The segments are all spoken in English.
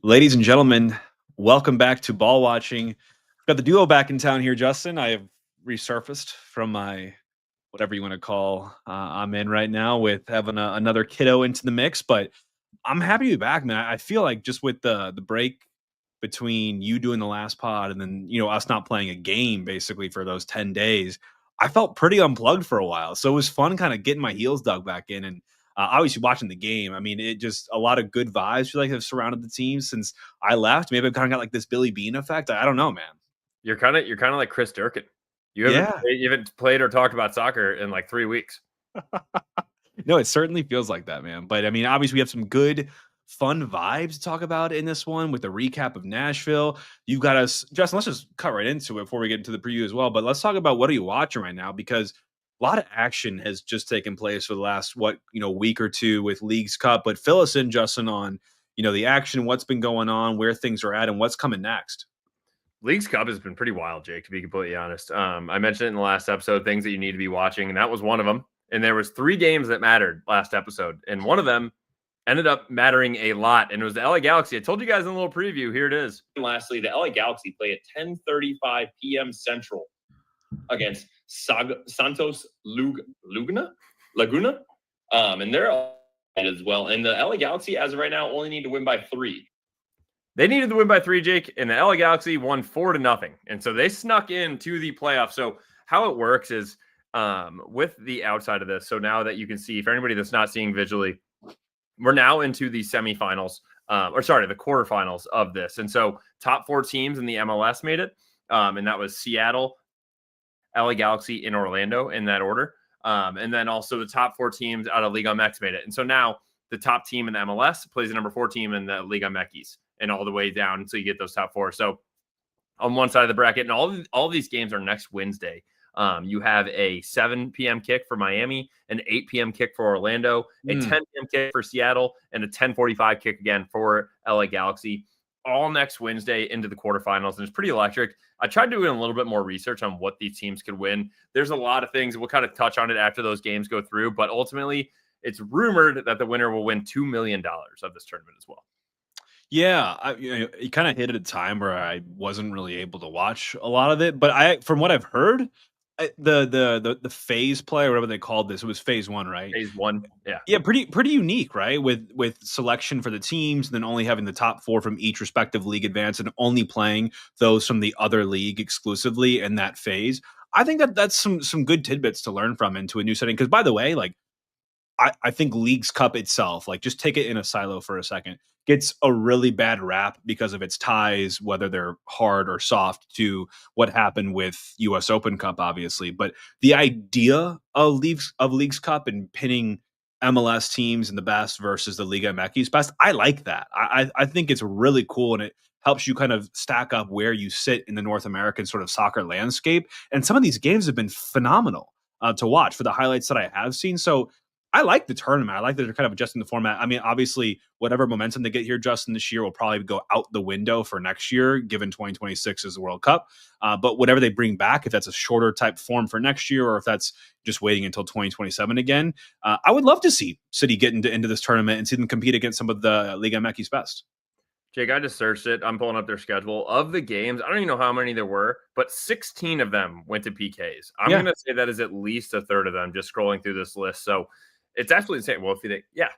Ladies and gentlemen, welcome back to Ball Watching. Got the duo back in town here, Justin. I have resurfaced from my whatever you want to call I'm in right now with having another kiddo into the mix, but I'm happy to be back, man. I feel like just with the break between you doing the last pod and then us not playing a game basically for those 10 days, I felt pretty unplugged for a while. So it was fun kind of getting my heels dug back in and obviously watching the game. I mean, it just a lot of good vibes feel like have surrounded the team since I left. Maybe I've kind of got like this Billy Bean effect. I don't know, man. You're kinda like Chris Durkin. Yeah. You haven't played or talked about soccer in, like, 3 weeks. No, it certainly feels like that, man. But I mean, obviously, we have some good, fun vibes to talk about in this one with the recap of Nashville. You've got us, Justin. Let's just cut right into it before we get into the preview as well. But let's talk about what are you watching right now because a lot of action has just taken place for the last week or two with Leagues Cup. But fill us in, Justin, on the action, what's been going on, where things are at, and what's coming next. Leagues Cup has been pretty wild, Jake, to be completely honest. I mentioned it in the last episode, things that you need to be watching, and that was one of them. And there was 3 games that mattered last episode, and one of them ended up mattering a lot, and it was the LA Galaxy. I told you guys in a little preview. Here it is. And lastly, the LA Galaxy play at 10:35 p.m. Central against Santos Laguna. And they're as well. And the LA Galaxy, as of right now, only need to win by 3. They needed to win by 3, Jake, and the LA Galaxy won 4-0. And so they snuck into the playoffs. So how it works is with the outside of this. So now that you can see, for anybody that's not seeing visually, we're now into the semifinals, the quarterfinals of this. And so top 4 teams in the MLS made it. And that was Seattle, LA Galaxy, in Orlando in that order. And then also the top 4 teams out of Liga MX made it. And so now the top team in the MLS plays the number 4 team in the Liga MX and all the way down until you get those top 4. So on one side of the bracket, and all these games are next Wednesday. You have a 7 p.m. kick for Miami, an 8 p.m. kick for Orlando, a 10 p.m. kick for Seattle, and a 10:45 kick again for LA Galaxy, all next Wednesday into the quarterfinals. And it's pretty electric. I tried doing a little bit more research on what these teams could win. There's a lot of things. We'll kind of touch on it after those games go through, but ultimately it's rumored that the winner will win $2 million of this tournament as well. Yeah, it kind of hit at a time where I wasn't really able to watch a lot of it, but from what I've heard, the phase play or whatever they called this, it was phase one, right? Phase 1. Yeah. Yeah, pretty unique, right? With selection for the teams, and then only having the top 4 from each respective league advance, and only playing those from the other league exclusively in that phase. I think that's some good tidbits to learn from into a new setting. Because by the way, like I think Leagues Cup itself, like just take it in a silo for a second, gets a really bad rap because of its ties, whether they're hard or soft, to what happened with US Open Cup, obviously. But the idea of Leagues Cup and pinning MLS teams in the best versus the Liga MX best, I like that. I think it's really cool, and it helps you kind of stack up where you sit in the North American sort of soccer landscape. And some of these games have been phenomenal to watch for the highlights that I have seen. So I like the tournament. I like that they're kind of adjusting the format. I mean, obviously, whatever momentum they get here, Justin, this year will probably go out the window for next year, given 2026 is the World Cup. But whatever they bring back, if that's a shorter type form for next year, or if that's just waiting until 2027 again, I would love to see City get into this tournament and see them compete against some of the Liga MX best. Jake, I just searched it. I'm pulling up their schedule. Of the games, I don't even know how many there were, but 16 of them went to PKs. I'm Yeah. going to say that is at least a third of them, just scrolling through this list. So it's absolutely insane. Well, if you think, yeah,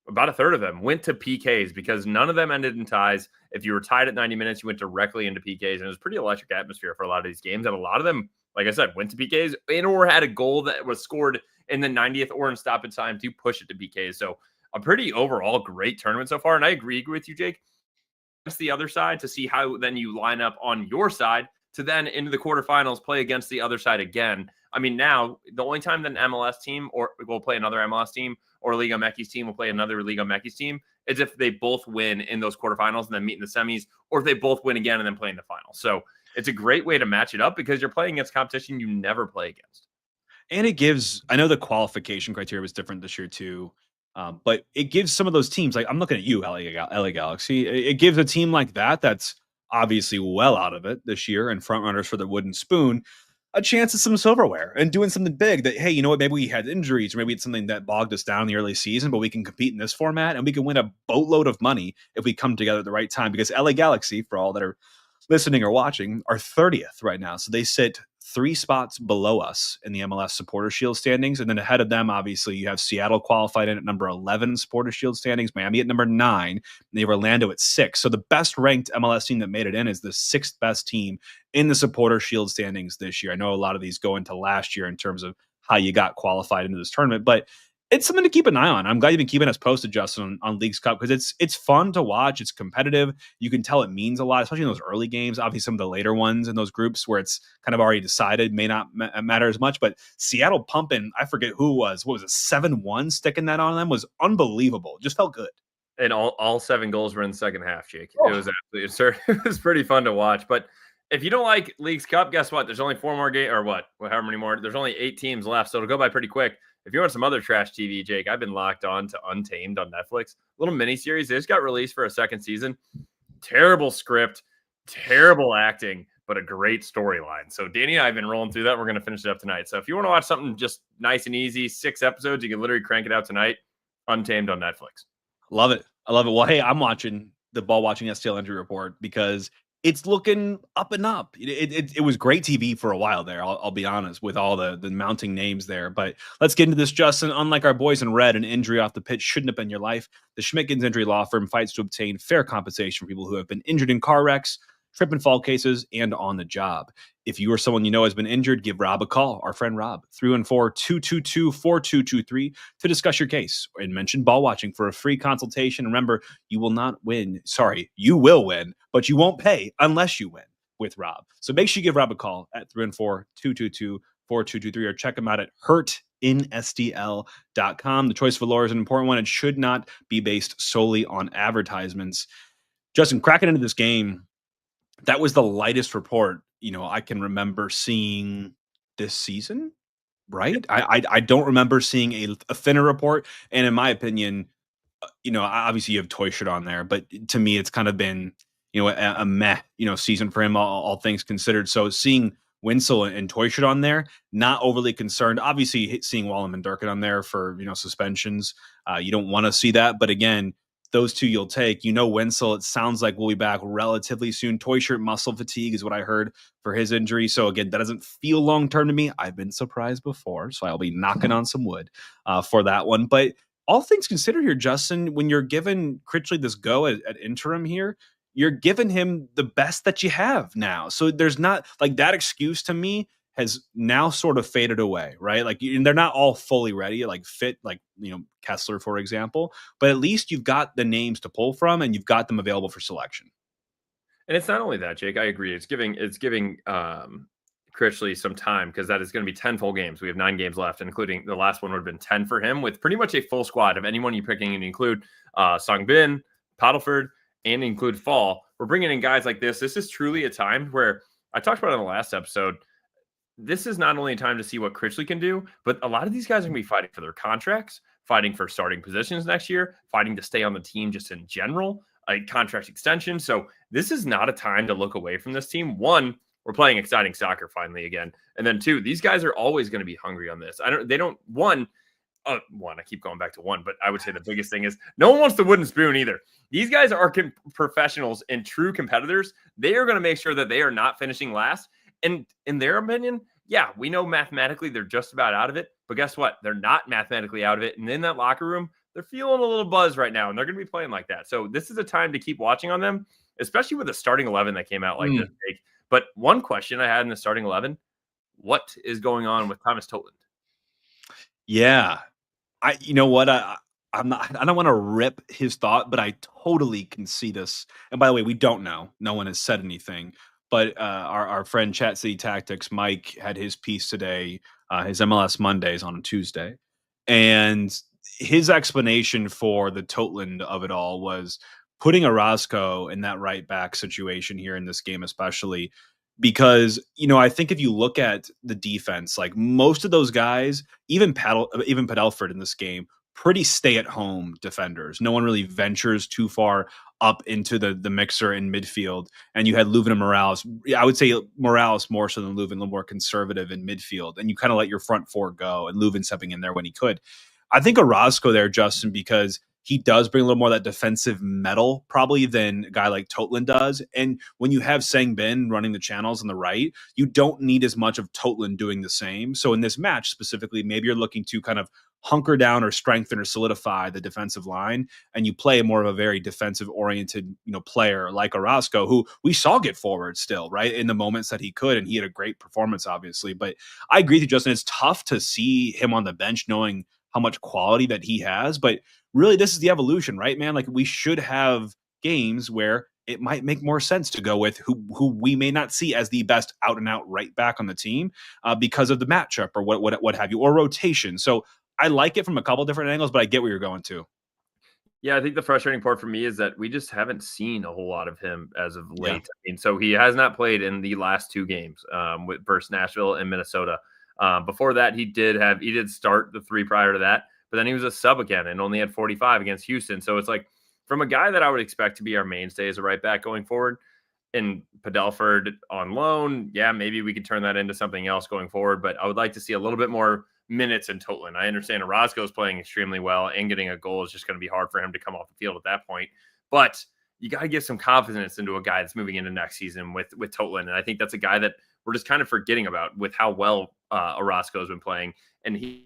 about a third of them went to PKs because none of them ended in ties. If you were tied at 90 minutes, you went directly into PKs, and it was pretty electric atmosphere for a lot of these games. And a lot of them, like I said, went to PKs and or had a goal that was scored in the 90th or in stoppage time to push it to PKs. So a pretty overall great tournament so far. And I agree with you, Jake. It's the other side to see how then you line up on your side to then into the quarterfinals play against the other side again. I mean, now the only time that an MLS team or will play another MLS team or Liga MX team will play another Liga MX team is if they both win in those quarterfinals and then meet in the semis, or if they both win again and then play in the final. So it's a great way to match it up because you're playing against competition you never play against. And it gives, I know the qualification criteria was different this year too, but it gives some of those teams, like I'm looking at you, LA Galaxy, it gives a team like that that's obviously well out of it this year and front runners for the wooden spoon, a chance at some silverware and doing something big that, hey, you know what, maybe we had injuries or maybe it's something that bogged us down in the early season, but we can compete in this format and we can win a boatload of money if we come together at the right time. Because LA Galaxy, for all that are listening or watching, are 30th right now. So they sit 3 spots below us in the MLS Supporter Shield standings. And then ahead of them, obviously, you have Seattle qualified in at number 11 Supporter Shield standings, Miami at number 9, and they have Orlando at 6. So the best ranked MLS team that made it in is the 6th best team in the Supporter Shield standings this year. I know a lot of these go into last year in terms of how you got qualified into this tournament, but it's something to keep an eye on. I'm glad you've been keeping us posted, Justin, on Leagues Cup, because it's fun to watch. It's competitive. You can tell it means a lot, especially in those early games. Obviously, some of the later ones in those groups where it's kind of already decided may not matter as much. But Seattle pumping, I forget who was. What was it? 7-1 sticking that on them was unbelievable. Just felt good. And all 7 goals were in the second half, Jake. Oh. It was absolutely absurd. It was pretty fun to watch. But if you don't like Leagues Cup, guess what? There's only 4 more games, or what? However many more. There's only 8 teams left, so it'll go by pretty quick. If you want some other trash TV, Jake, I've been locked on to Untamed on Netflix. Little miniseries. They just got released for a 2nd season. Terrible script, terrible acting, but a great storyline. So Danny and I have been rolling through that. We're going to finish it up tonight. So if you want to watch something just nice and easy, 6 episodes, you can literally crank it out tonight. Untamed on Netflix. Love it. I love it. Well, hey, I'm watching the Ball Watching STL Injury Report because it's looking up and up. It was great TV for a while there. I'll be honest, with all the mounting names there. But let's get into this, Justin. Unlike our boys in red, an injury off the pitch shouldn't have been your life. The Schmickens Injury Law Firm fights to obtain fair compensation for people who have been injured in car wrecks, trip and fall cases, and on the job. If you or someone you know has been injured, give Rob a call. Our friend Rob, 314-222-4223 to discuss your case and mention Ball Watching for a free consultation. Remember, you will win, but you won't pay unless you win with Rob. So make sure you give Rob a call at 314-222-4223 or check him out at hurtinstl.com. The choice of lawyer is an important one. It should not be based solely on advertisements. Justin, cracking into this game, that was the lightest report I can remember seeing this season, right? I don't remember seeing a thinner report. And in my opinion, obviously you have Toyshirt on there, but to me, it's kind of been, a meh, season for him, all things considered. So seeing Winslow and Toyshirt on there, not overly concerned. Obviously seeing Wallem and Durkin on there for, suspensions. You don't want to see that. But again, those two you'll take. Winslow, it sounds like we'll be back relatively soon. Toyshirt muscle fatigue is what I heard for his injury. So again, that doesn't feel long-term to me. I've been surprised before, so I'll be knocking on some wood for that one. But all things considered here, Justin, when you're giving Critchley this go at interim here, you're giving him the best that you have now. So there's not like that excuse to me has now sort of faded away, right? Like they're not all fully ready, like fit, like, Kessler, for example, but at least you've got the names to pull from and you've got them available for selection. And it's not only that, Jake, I agree. It's giving Critchley some time because that is going to be 10 full games. We have 9 games left, including the last one would have been 10 for him with pretty much a full squad of anyone you're picking and include Songbin, Paddleford, and include Fall. We're bringing in guys like this. This is truly a time where I talked about it in the last episode. This is not only a time to see what Critchley can do, but a lot of these guys are going to be fighting for their contracts, fighting for starting positions next year, fighting to stay on the team just in general, a contract extension. So this is not a time to look away from this team. 1, we're playing exciting soccer finally again. And then 2, these guys are always going to be hungry on this. I keep going back to 1, but I would say the biggest thing is no one wants the wooden spoon either. These guys are professionals and true competitors. They are going to make sure that they are not finishing last. And in their opinion, yeah, we know mathematically they're just about out of it. But guess what? They're not mathematically out of it. And in that locker room, they're feeling a little buzz right now, and they're going to be playing like that. So this is a time to keep watching on them, especially with the starting 11 that came out like this. But one question I had in the starting 11, what is going on with Thomas Totland? Yeah. I don't want to rip his thought, but I totally can see this. And by the way, we don't know. No one has said anything. But our friend Chat City Tactics, Mike, had his piece today, his MLS Mondays on a Tuesday. And his explanation for the Totland of it all was putting Orozco in that right back situation here in this game, especially because, I think if you look at the defense, like most of those guys, even Padelford in this game, pretty stay-at-home defenders. No one really ventures too far up into the mixer in midfield. And you had Leuven and Morales. I would say Morales more so than Leuven, a little more conservative in midfield. And you kind of let your front four go, and Leuven stepping in there when he could. I think Orozco there, Justin, because he does bring a little more of that defensive metal probably than a guy like Totland does. And when you have Sangbin running the channels on the right, you don't need as much of Totland doing the same. So in this match specifically, maybe you're looking to kind of hunker down or strengthen or solidify the defensive line, and you play more of a very defensive oriented, player like Orozco, who we saw get forward still, right, in the moments that he could, and he had a great performance, obviously. But I agree with you, Justin. It's tough to see him on the bench knowing how much quality that he has, but really this is the evolution, right, man? Like, we should have games where it might make more sense to go with who we may not see as the best out and out right back on the team because of the matchup or what have you, or rotation. So I like it from a couple different angles, but I get where you're going to. Yeah, I think the frustrating part for me is that we just haven't seen a whole lot of him as of late. Yeah. I mean, so he has not played in the last two games with versus Nashville and Minnesota. Before that, he did start the three prior to that, but then he was a sub again and only had 45 against Houston. So it's like, from a guy that I would expect to be our mainstay as a right back going forward, and Padelford on loan, yeah, maybe we could turn that into something else going forward. But I would like to see a little bit more minutes in Totland. I understand Orozco is playing extremely well, and getting a goal is just going to be hard for him to come off the field at that point. But you got to give some confidence into a guy that's moving into next season with Totland. And I think that's a guy that we're just kind of forgetting about with how well Orozco has been playing. And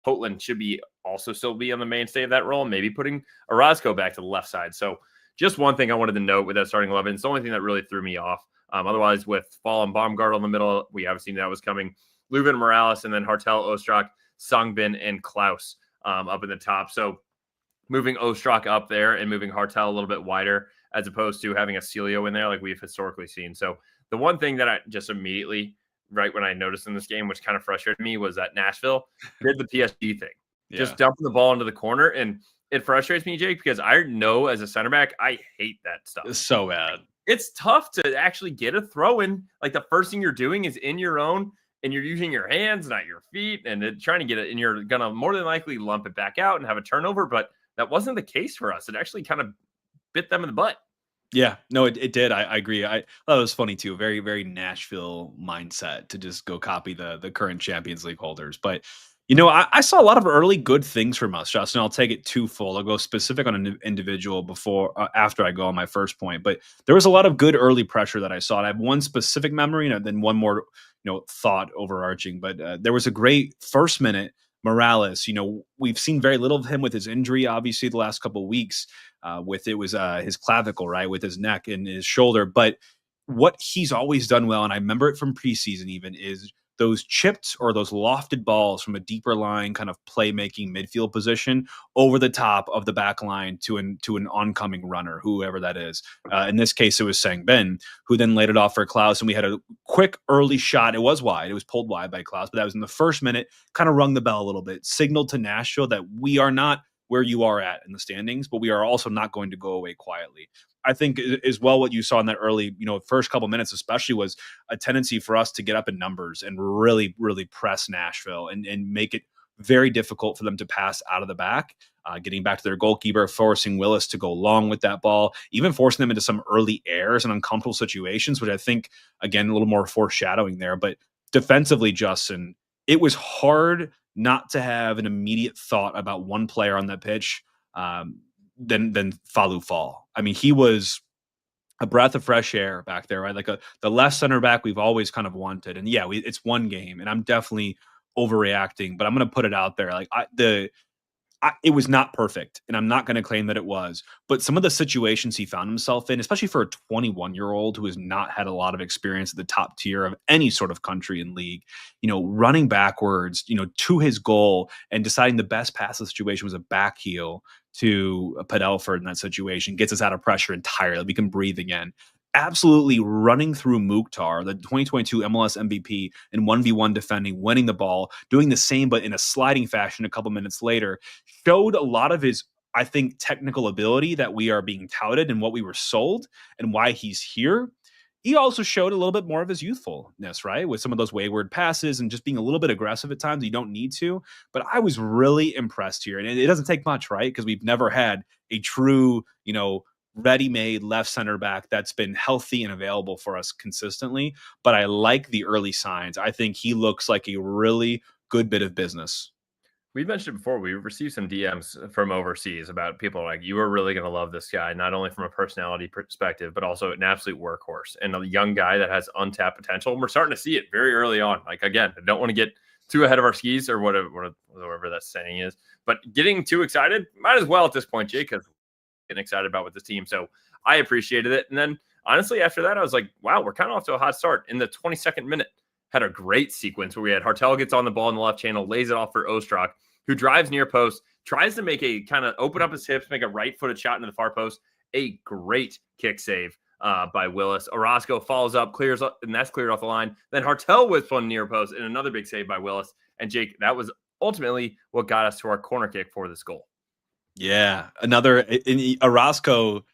Totland should be also still be on the mainstay of that role, maybe putting Orozco back to the left side. So just one thing I wanted to note with that starting 11, it's the only thing that really threw me off. Otherwise, with Fall and Baumgart on the middle, we haven't seen that was coming. Leuven, Morales, and then Hartel, Ostrak, Sangbin, and Klaus up in the top. So moving Ostrak up there and moving Hartel a little bit wider, as opposed to having a Celio in there like we've historically seen. So the one thing that I just immediately, right when I noticed in this game, which kind of frustrated me, was that Nashville did the PSG thing. Yeah. Just dumping the ball into the corner. And it frustrates me, Jake, because I know as a center back, I hate that stuff. It's so bad. It's tough to actually get a throw in. Like, the first thing you're doing is in your own, and you're using your hands, not your feet, and trying to get it, and you're going to more than likely lump it back out and have a turnover. But that wasn't the case for us. It actually kind of bit them in the butt. Yeah, no, it did. I agree. I thought it was funny too. Very, very Nashville mindset to just go copy the current Champions League holders. But I saw a lot of early good things from us, Justin. I'll take it twofold. I'll go specific on an individual after I go on my first point. But there was a lot of good early pressure that I saw. And I have one specific memory and then one more, thought overarching. But there was a great first minute. Morales, we've seen very little of him with his injury, obviously, the last couple of weeks. His clavicle, right, with his neck and his shoulder. But what he's always done well, and I remember it from preseason even, is those chipped or those lofted balls from a deeper line kind of playmaking midfield position over the top of the back line to an oncoming runner, whoever that is. In this case, it was Sangbin, who then laid it off for Klaus, and we had a quick early shot. It was wide. It was pulled wide by Klaus, but that was in the first minute, kind of rung the bell a little bit, signaled to Nashville that we are not where you are at in the standings, but we are also not going to go away quietly. I think as well what you saw in that early, first couple minutes especially, was a tendency for us to get up in numbers and really, really press Nashville and make it very difficult for them to pass out of the back, getting back to their goalkeeper, forcing Willis to go long with that ball, even forcing them into some early errors and uncomfortable situations, which I think, again, a little more foreshadowing there. But defensively, Justin, it was hard not to have an immediate thought about one player on that pitch than Falou Fall. I mean, he was a breath of fresh air back there, right? Like the left center back we've always kind of wanted. And yeah, it's one game, and I'm definitely overreacting, but I'm going to put it out there. Like it was not perfect, and I'm not going to claim that it was, but some of the situations he found himself in, especially for a 21-year-old who has not had a lot of experience at the top tier of any sort of country and league, running backwards, to his goal and deciding the best pass of the situation was a back heel to Padelford in that situation, gets us out of pressure entirely. We can breathe again. Absolutely running through Mukhtar, the 2022 MLS MVP, in 1v1 defending, winning the ball, doing the same, but in a sliding fashion a couple minutes later, showed a lot of his, I think, technical ability that we are being touted and what we were sold and why he's here. he also showed a little bit more of his youthfulness, right? With some of those wayward passes and just being a little bit aggressive at times. You don't need to, but I was really impressed here. And it doesn't take much, right? Because we've never had a true, ready-made left center back that's been healthy and available for us consistently. But I like the early signs. I think he looks like a really good bit of business. We mentioned before, we received some DMs from overseas about people like, you are really going to love this guy, not only from a personality perspective, but also an absolute workhorse and a young guy that has untapped potential. And we're starting to see it very early on. Like, again, I don't want to get too ahead of our skis or whatever that saying is, but getting too excited, might as well at this point, Jake, because getting excited about with this team. So I appreciated it. And then honestly, after that, I was like, wow, we're kind of off to a hot start. In the 22nd minute, had a great sequence where we had Hartel gets on the ball in the left channel, lays it off for Ostrak, who drives near post, tries to make a kind of open up his hips, make a right-footed shot into the far post. A great kick save by Willis. Orozco follows up, clears up, and that's cleared off the line. Then Hartel whips one near post, and another big save by Willis. And Jake, that was ultimately what got us to our corner kick for this goal. Yeah, Orozco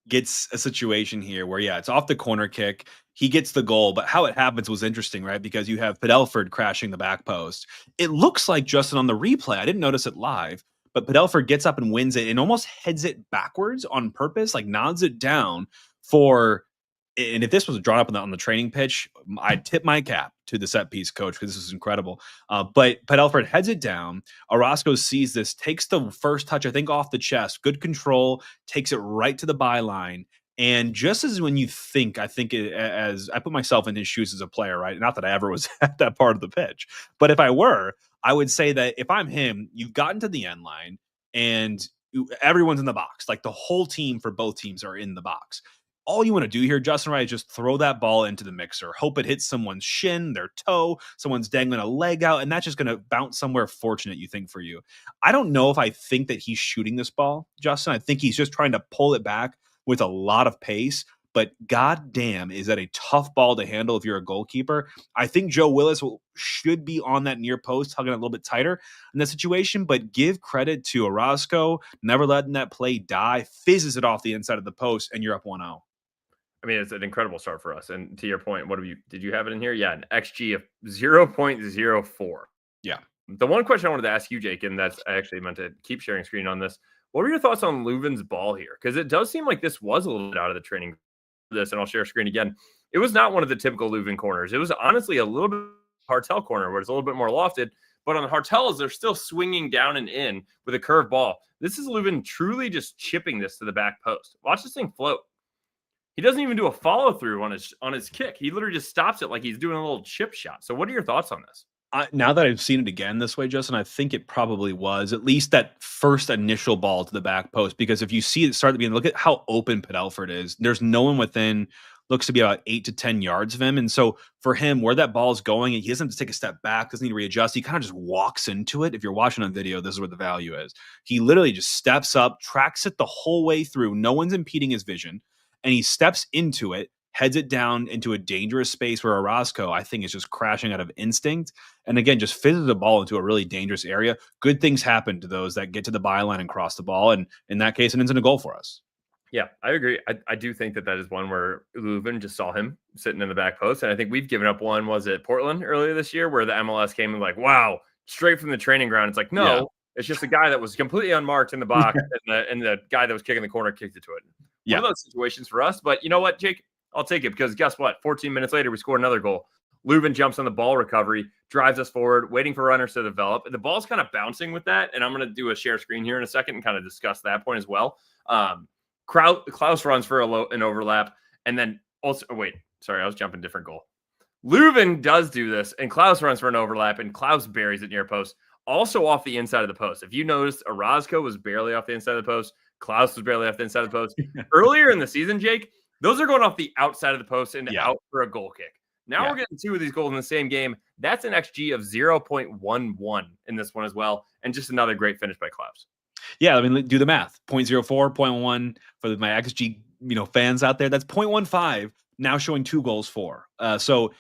gets a situation here where, it's off the corner kick. He gets the goal, but how it happens was interesting, right? Because you have Padelford crashing the back post. It looks like, Justin, on the replay, I didn't notice it live, but Padelford gets up and wins it and almost heads it backwards on purpose, like nods it down for. And if this was drawn up on the training pitch, I'd tip my cap to the set piece coach because this is incredible. But Padelford heads it down. Orozco sees this, takes the first touch, I think, off the chest. Good control, takes it right to the byline. And just as when you think, as I put myself in his shoes as a player, right? Not that I ever was at that part of the pitch, but if I were, I would say that if I'm him, you've gotten to the end line and everyone's in the box. Like the whole team for both teams are in the box. All you want to do here, Justin, right, is just throw that ball into the mixer. Hope it hits someone's shin, their toe, someone's dangling a leg out, and that's just going to bounce somewhere fortunate, you think, for you. I don't know if I think that he's shooting this ball, Justin. I think he's just trying to pull it back with a lot of pace, but goddamn, is that a tough ball to handle if you're a goalkeeper. I think Joe Willis should be on that near post, hugging it a little bit tighter in that situation, but give credit to Orozco, never letting that play die, fizzes it off the inside of the post, and you're up 1-0. I mean, it's an incredible start for us. And to your point, did you have it in here? Yeah, an XG of 0.04. Yeah. The one question I wanted to ask you, Jake, and I actually meant to keep sharing screen on this. What were your thoughts on Leuven's ball here? Because it does seem like this was a little bit out of the training for this, and I'll share screen again. It was not one of the typical Leuven corners. It was honestly a little bit Hartel corner where it's a little bit more lofted. But on the Hartels, they're still swinging down and in with a curved ball. This is Leuven truly just chipping this to the back post. Watch this thing float. He doesn't even do a follow through on his kick. He literally just stops it like he's doing a little chip shot. So what are your thoughts on this? Now that I've seen it again this way, Justin, I think it probably was at least that first initial ball to the back post. Because if you see it start to be, look at how open Padelford is. There's no one within, looks to be about 8 to 10 yards of him. And so for him, where that ball is going, he doesn't have to take a step back, doesn't need to readjust. He kind of just walks into it. If you're watching on video, this is where the value is. He literally just steps up, tracks it the whole way through. No one's impeding his vision. And he steps into it, heads it down into a dangerous space where Orozco, I think, is just crashing out of instinct. And again, just fizzes the ball into a really dangerous area. Good things happen to those that get to the byline and cross the ball. And in that case, it ends in a goal for us. Yeah, I agree. I do think that is one where Leuven just saw him sitting in the back post. And I think we've given up one, was it Portland earlier this year, where the MLS came and like, wow, straight from the training ground. It's like, no, yeah. It's just a guy that was completely unmarked in the box and the guy that was kicking the corner kicked it to it. Yeah. One of those situations for us. But you know what, Jake? I'll take it because guess what? 14 minutes later, we scored another goal. Leuven jumps on the ball recovery, drives us forward, waiting for runners to develop. The ball's kind of bouncing with that. And I'm going to do a share screen here in a second and kind of discuss that point as well. Klaus runs for an overlap. And then also, I was jumping different goal. Leuven does do this, and Klaus runs for an overlap, and Klaus buries it near post. Also off the inside of the post. If you noticed, Orozco was barely off the inside of the post. Klaus was barely off the inside of the post. Earlier in the season, Jake, those are going off the outside of the post and out for a goal kick. Now we're getting 2 of these goals in the same game. That's an XG of 0.11 in this one as well. And just another great finish by Klaus. Yeah, I mean, do the math. 0.04, 0.1 for my XG fans out there. That's 0.15 now showing 2 goals for. So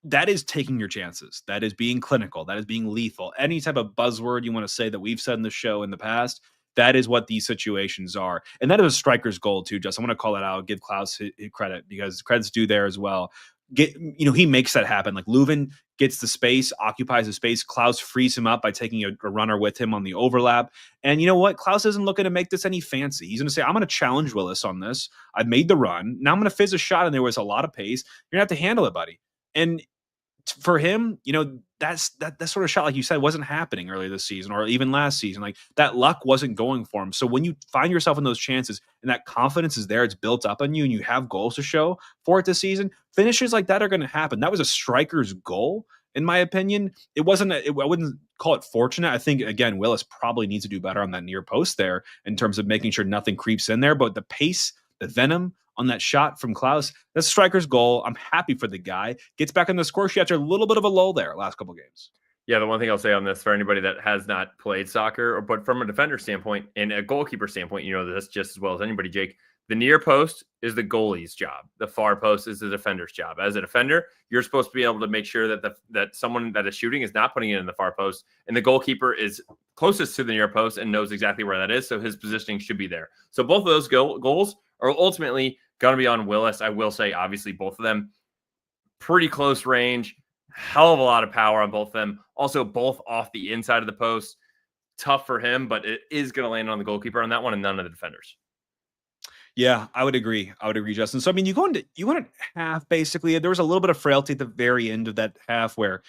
that is taking your chances. That is being clinical. That is being lethal. Any type of buzzword you want to say that we've said in the show in the past, that is what these situations are. And that is a striker's goal too, Just. I want to call that out, give Klaus his credit, because credit's due there as well. He makes that happen. Like Leuven gets the space, occupies the space. Klaus frees him up by taking a runner with him on the overlap. And you know what? Klaus isn't looking to make this any fancy. He's going to say, I'm going to challenge Willis on this. I've made the run. Now I'm going to fizz a shot, and there was a lot of pace. You're going to have to handle it, buddy. And for him, that sort of shot, like you said, wasn't happening earlier this season or even last season. Like that luck wasn't going for him. So when you find yourself in those chances and that confidence is there, it's built up on you, and you have goals to show for it this season, finishes like that are going to happen. That was a striker's goal, in my opinion. It wasn't. I wouldn't call it fortunate. I think, again, Willis probably needs to do better on that near post there in terms of making sure nothing creeps in there. But the pace, the venom on that shot from Klaus, that's a striker's goal. I'm happy for the guy. Gets back on the score sheet after a little bit of a lull there last couple games. Yeah, the one thing I'll say on this for anybody that has not played soccer, but from a defender standpoint and a goalkeeper standpoint, this just as well as anybody, Jake. The near post is the goalie's job. The far post is the defender's job. As a defender, you're supposed to be able to make sure that that someone that is shooting is not putting it in the far post, and the goalkeeper is closest to the near post and knows exactly where that is, so his positioning should be there. So both of those goals are ultimately going to be on Willis. I will say, obviously, both of them pretty close range, hell of a lot of power on both of them. Also, both off the inside of the post. Tough for him, but it is going to land on the goalkeeper on that one and none of the defenders. Yeah, I would agree, Justin. So, I mean, you go into half, basically. There was a little bit of frailty at the very end of that half where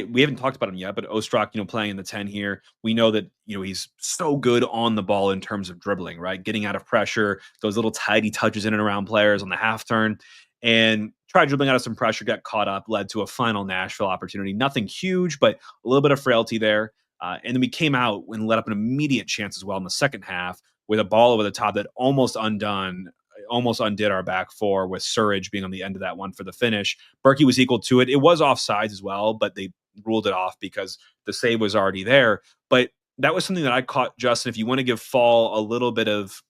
we haven't talked about him yet, but Ostrak, playing in the 10 here, we know that, he's so good on the ball in terms of dribbling, right? Getting out of pressure, those little tidy touches in and around players on the half turn, and tried dribbling out of some pressure, got caught up, led to a final Nashville opportunity. Nothing huge, but a little bit of frailty there. And then we came out and let up an immediate chance as well in the second half with a ball over the top that almost undid our back four, with Surridge being on the end of that one for the finish. Berkey was equal to it. It was offsides as well, but they ruled it off because the save was already there. But that was something that I caught, Justin. If you want to give Fall a little bit of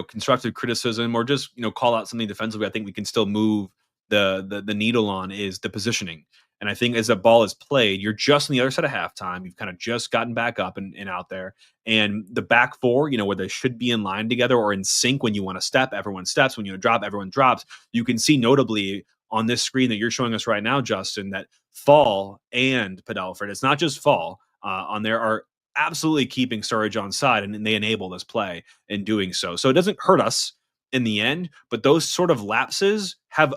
constructive criticism, or just call out something defensively, I think we can still move the needle on, is the positioning. And I think as the ball is played, you're just on the other side of halftime. You've kind of just gotten back up and out there. And the back four, where they should be in line together or in sync. When you want to step, everyone steps. When you drop, everyone drops. You can see notably on this screen that you're showing us right now, Justin, that Fall and Padelford, it's not just Fall, on there, are absolutely keeping Surridge on side, and they enable this play in doing so. So it doesn't hurt us in the end, but those sort of lapses have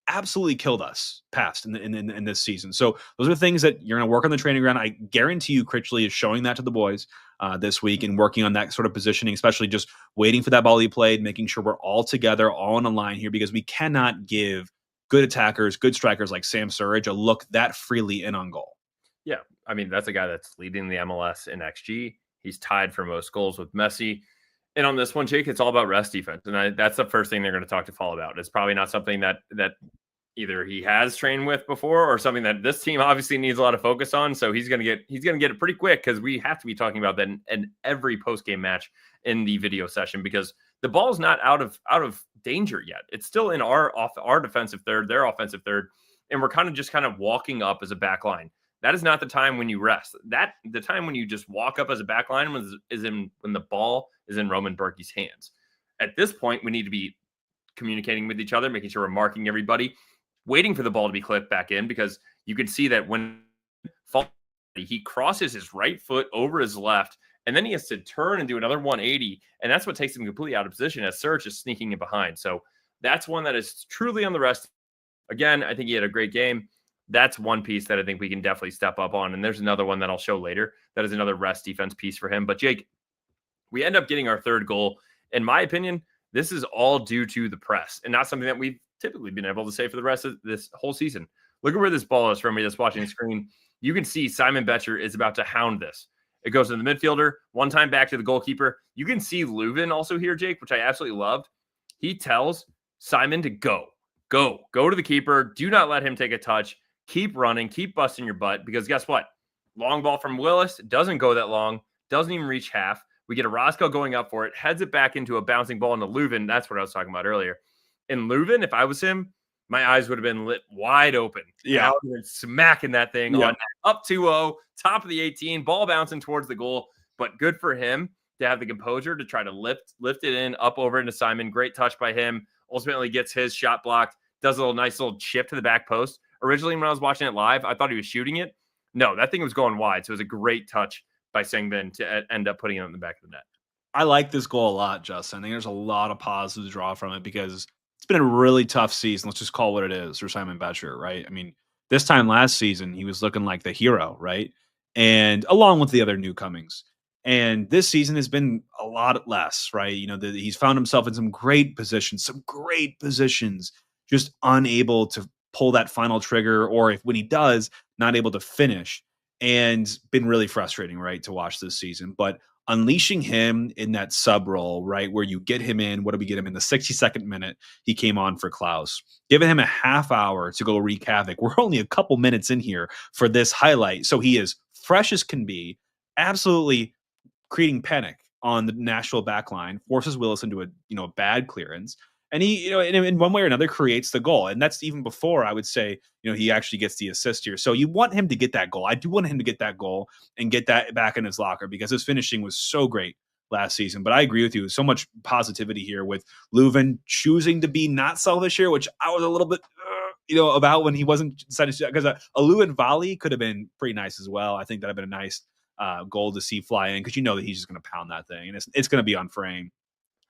absolutely killed us past in this season. So those are things that you're going to work on the training ground. I guarantee you Critchley is showing that to the boys this week and working on that sort of positioning, especially just waiting for that ball to be played, making sure we're all together, all on a line here, because we cannot give good attackers, good strikers like Sam Surridge a look that freely in on goal. Yeah, I mean, that's a guy that's leading the MLS in XG. He's tied for most goals with Messi. And on this one, Jake, it's all about rest defense. And that's the first thing they're going to talk to Fall about. It's probably not something that either he has trained with before, or something that this team obviously needs a lot of focus on. So he's going to get it pretty quick, because we have to be talking about that in every post-game match in the video session, because the ball's not out of danger yet. It's still in our defensive third, their offensive third, and we're kind of walking up as a back line. That is not the time when you rest. The time when you just walk up as a back line when the ball is in Roman Berkey's hands. At this point, we need to be communicating with each other, making sure we're marking everybody, waiting for the ball to be clipped back in, because you can see that when he crosses his right foot over his left, and then he has to turn and do another 180, and that's what takes him completely out of position as Surridge is sneaking in behind. So that's one that is truly on the rest. Again, I think he had a great game. That's one piece that I think we can definitely step up on. And there's another one that I'll show later. That is another rest defense piece for him. But Jake, we end up getting our third goal. In my opinion, this is all due to the press, and not something that we've typically been able to say for the rest of this whole season. Look at where this ball is from me that's watching the screen. You can see Simon Betcher is about to hound this. It goes to the midfielder, one time back to the goalkeeper. You can see Leuven also here, Jake, which I absolutely loved. He tells Simon to go to the keeper. Do not let him take a touch. Keep running, keep busting your butt, because guess what? Long ball from Willis doesn't go that long, doesn't even reach half. We get a Roscoe going up for it, heads it back into a bouncing ball into Leuven. That's what I was talking about earlier. And Leuven, if I was him, my eyes would have been lit wide open. Yeah. I would have been smacking that thing on up 2-0, top of the 18, ball bouncing towards the goal. but good for him to have the composure to try to lift it in up over into Simon. Great touch by him. Ultimately gets his shot blocked, does a nice little chip to the back post. Originally, when I was watching it live, I thought he was shooting it. No, that thing was going wide. So it was a great touch by Sangbin to end up putting it in the back of the net. I like this goal a lot, Justin. I think there's a lot of positives to draw from it because it's been a really tough season. Let's just call it what it is for Simon Betcher, right? I mean, this time last season, he was looking like the hero, right? And along with the other newcomings. And this season has been a lot less, right? He's found himself in some great positions, just unable to pull that final trigger, or if when he does, not able to finish. And been really frustrating, right, to watch this season. But unleashing him in that sub role, right, where you get him in, what do we get him in the 62nd minute? He came on for Klaus, giving him a half hour to go wreak havoc. We're only a couple minutes in here for this highlight. So he is fresh as can be, absolutely creating panic on the Nashville back line, forces Willis into a bad clearance. And he, in one way or another, creates the goal. And that's even before I would say, he actually gets the assist here. So you want him to get that goal. I do want him to get that goal and get that back in his locker because his finishing was so great last season. But I agree with you. So much positivity here with Leuven choosing to be not selfish here, which I was a little bit, about when he wasn't decided to, because a Leuven volley could have been pretty nice as well. I think that would have been a nice goal to see fly in because that he's just going to pound that thing and it's going to be on frame.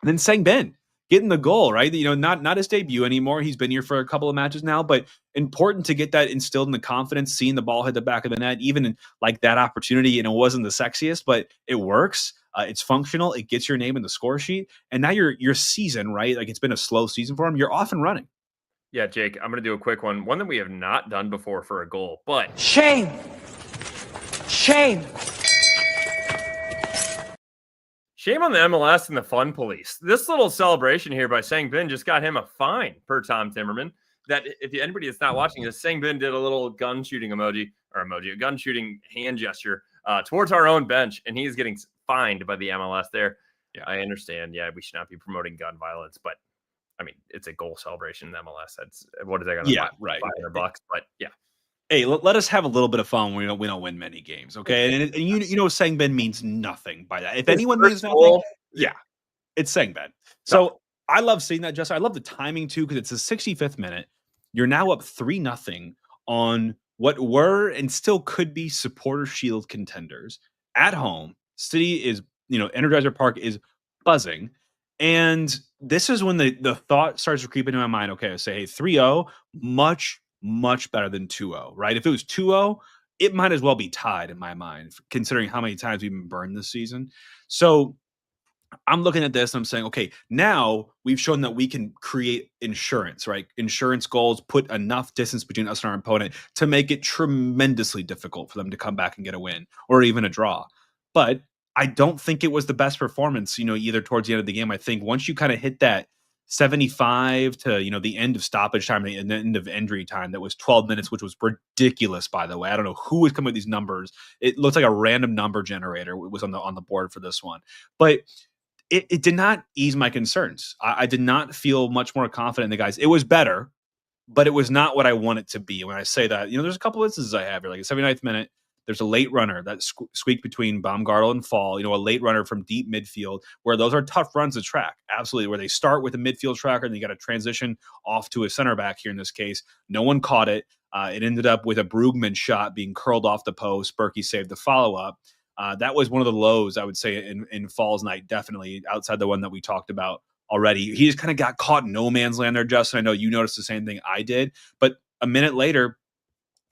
And then Sangbin getting the goal, right? Not his debut anymore. He's been here for a couple of matches now, but important to get that instilled in the confidence, seeing the ball hit the back of the net, even in like that opportunity. It wasn't the sexiest, but it works. It's functional. It gets your name in the score sheet. And now your season, right? Like it's been a slow season for him. You're off and running. Yeah, Jake, I'm going to do a quick one that we have not done before for a goal, but shame. Shame on the MLS and the fun police. This little celebration here by Sangbin just got him a fine per Tom Timmerman. That if anybody that's not watching this, Sangbin did a little gun shooting a gun shooting hand gesture towards our own bench, and he's getting fined by the MLS there. Yeah, I understand. Yeah, we should not be promoting gun violence, but I mean, it's a goal celebration in the MLS. That's what is that going to right. $500? But yeah. Hey, let us have a little bit of fun when we don't win many games, okay? And Sangbin means nothing by that. If anyone means nothing, it's Sangbin. So I love seeing that, Justin. I love the timing too because it's the 65th minute. You're now up 3-0 on what were and still could be Supporter Shield contenders at home. City is, Energizer Park is buzzing. And this is when the thought starts to creep into my mind. Okay, I say, hey, 3-0, much better than 2-0, right? If it was 2-0, it might as well be tied in my mind, considering how many times we've been burned this season. So I'm looking at this and I'm saying, okay, now we've shown that we can create insurance, right? Insurance goals, put enough distance between us and our opponent to make it tremendously difficult for them to come back and get a win or even a draw. But I don't think it was the best performance, either towards the end of the game. I think once you kind of hit that 75 to, the end of stoppage time, the end of injury time, that was 12 minutes, which was ridiculous, by the way. I don't know who was coming with these numbers. It looks like a random number generator was on the board for this one. But it did not ease my concerns. I did not feel much more confident in the guys. It was better, but it was not what I want it to be. When I say that, there's a couple of instances I have here, like the 79th minute, there's a late runner that squeaked between Baumgartel and Fall, a late runner from deep midfield, where those are tough runs to track. Absolutely. Where they start with a midfield tracker and you got to transition off to a center back here in this case. No one caught it. It ended up with a Brugman shot being curled off the post. Berkey saved the follow-up. That was one of the lows, I would say, in Fall's night, definitely, outside the one that we talked about already. He just kind of got caught in no man's land there, Justin. I know you noticed the same thing I did. But a minute later,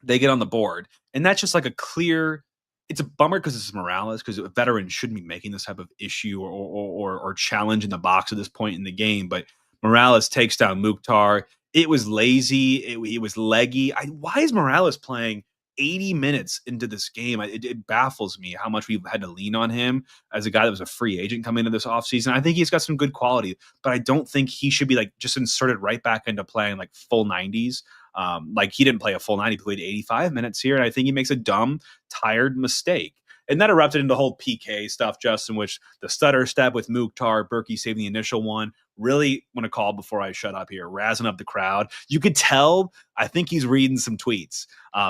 they get on the board. And that's just like it's a bummer because it's Morales, because a veteran shouldn't be making this type of issue or challenge in the box at this point in the game. But Morales takes down Mukhtar. It was lazy. It was leggy. Why is Morales playing 80 minutes into this game? It baffles me how much we've had to lean on him as a guy that was a free agent coming into this offseason. I think he's got some good quality, but I don't think he should be just inserted right back into playing full 90s. He didn't play a full 90, he played 85 minutes here, and I think he makes a dumb, tired mistake. And that erupted into the whole PK stuff, Justin, which the stutter step with Mukhtar, Berkey saving the initial one. Really want to call before I shut up here, razzing up the crowd. You could tell, I think he's reading some tweets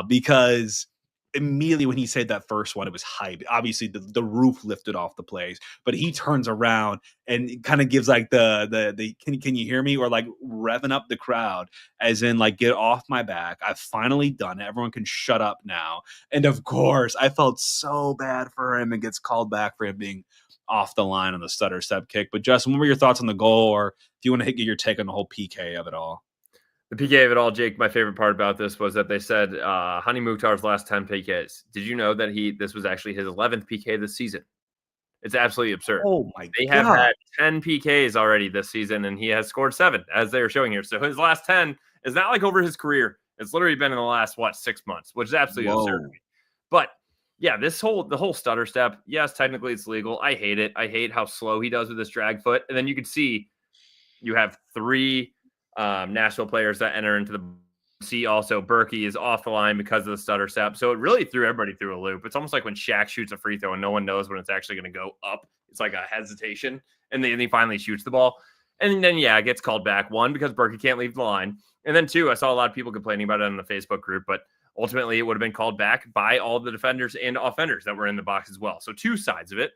because immediately when he said that first one, it was hype. Obviously, the roof lifted off the place, but he turns around and kind of gives like the can you hear me, or like revving up the crowd, as in like, get off my back. I've finally done it. Everyone can shut up now. And of course, I felt so bad for him and gets called back for him being off the line on the stutter step kick. But Justin, what were your thoughts on the goal, or if you want to get your take on the whole PK of it all? The PK of it all, Jake, my favorite part about this was that they said Hani Mukhtar's last 10 PKs. Did you know that this was actually his 11th PK this season? It's absolutely absurd. Oh my They God. have had 10 PKs already this season, and he has scored 7, as they are showing here. So his last 10 is not like over his career. It's literally been in the last, 6 months, which is absolutely absurd to me. But yeah, the whole stutter step, yes, technically it's legal. I hate it. I hate how slow he does with his drag foot. And then you can see you have 3 Nashville players that enter into the see. Also, Berkey is off the line because of the stutter step. So it really threw everybody through a loop. It's almost like when Shaq shoots a free throw and no one knows when it's actually going to go up. It's like a hesitation. And then he finally shoots the ball. And then, yeah, it gets called back. 1, because Berkey can't leave the line. And then 2, I saw a lot of people complaining about it on the Facebook group, but ultimately it would have been called back by all the defenders and offenders that were in the box as well. So 2 sides of it.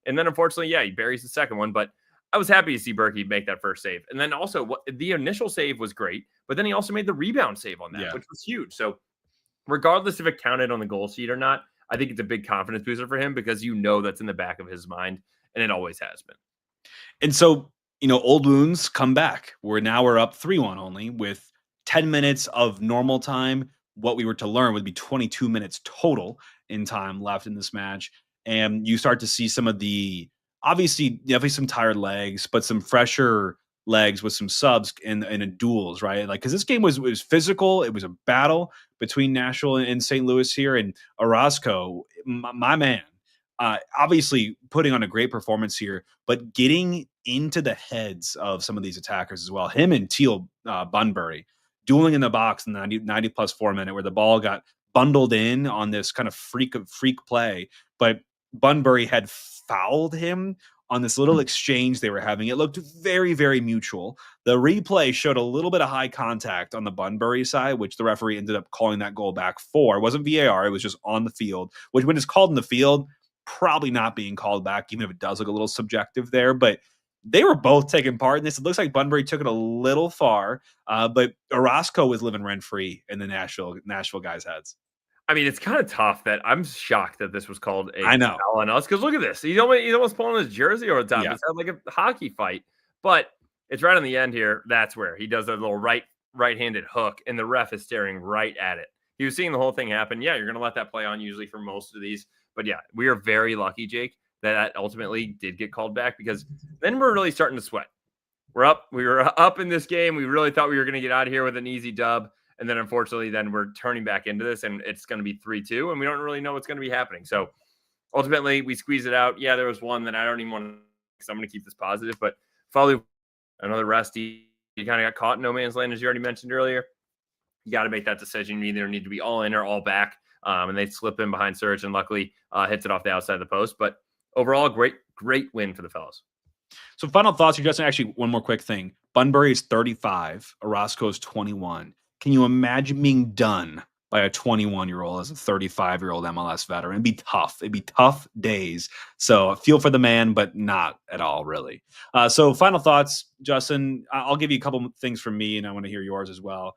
And then unfortunately, yeah, he buries the second one, but I was happy to see Berkey make that first save. And then also the initial save was great, but then he also made the rebound save on that, which was huge. So regardless if it counted on the goal sheet or not, I think it's a big confidence booster for him, because that's in the back of his mind, and it always has been. And so, old wounds come back. We're up 3-1 only with 10 minutes of normal time. What we were to learn would be 22 minutes total in time left in this match. And you start to see some of the, obviously, definitely some tired legs, but some fresher legs with some subs in a duels, right? Like, because this game was physical. It was a battle between Nashville and St. Louis here. And Orozco, my man, obviously putting on a great performance here, but getting into the heads of some of these attackers as well. Him and Teal Bunbury dueling in the box in the 90 plus 4 minute, where the ball got bundled in on this kind of freak play, but Bunbury had fouled him on this little exchange they were having. It looked very, very mutual. The replay showed a little bit of high contact on the Bunbury side, which the referee ended up calling that goal back for. It wasn't VAR. It was just on the field, which when it's called in the field, probably not being called back, even if it does look a little subjective there. But they were both taking part in this. It looks like Bunbury took it a little far, but Orozco was living rent-free in the Nashville guys' heads. I mean, it's kind of tough that I'm shocked that this was called a foul on us, because look at this. He's almost pulling his jersey over the top. Yeah. It's like a hockey fight, but it's right on the end here. That's where he does a little right-handed hook, and the ref is staring right at it. He was seeing the whole thing happen. Yeah, you're going to let that play on usually for most of these. But yeah, we are very lucky, Jake, that ultimately did get called back, because then we're really starting to sweat. We were up in this game. We really thought we were going to get out of here with an easy dub. And then unfortunately, then we're turning back into this, and it's going to be 3-2, and we don't really know what's going to be happening. So ultimately, we squeeze it out. Yeah, there was one that I don't even want to, because I'm going to keep this positive, but Foley, another rest. He kind of got caught in no man's land, as you already mentioned earlier. You got to make that decision. You either need to be all in or all back. And they slip in behind Serge, and luckily hits it off the outside of the post. But overall, great win for the fellas. So final thoughts here, Justin. Actually, one more quick thing. Bunbury is 35. Orozco is 21. Can you imagine being done by a 21-year-old as a 35-year-old MLS veteran? It'd be tough. It'd be tough days. So I feel for the man, but not at all, really. So final thoughts, Justin. I'll give you a couple things from me, and I want to hear yours as well.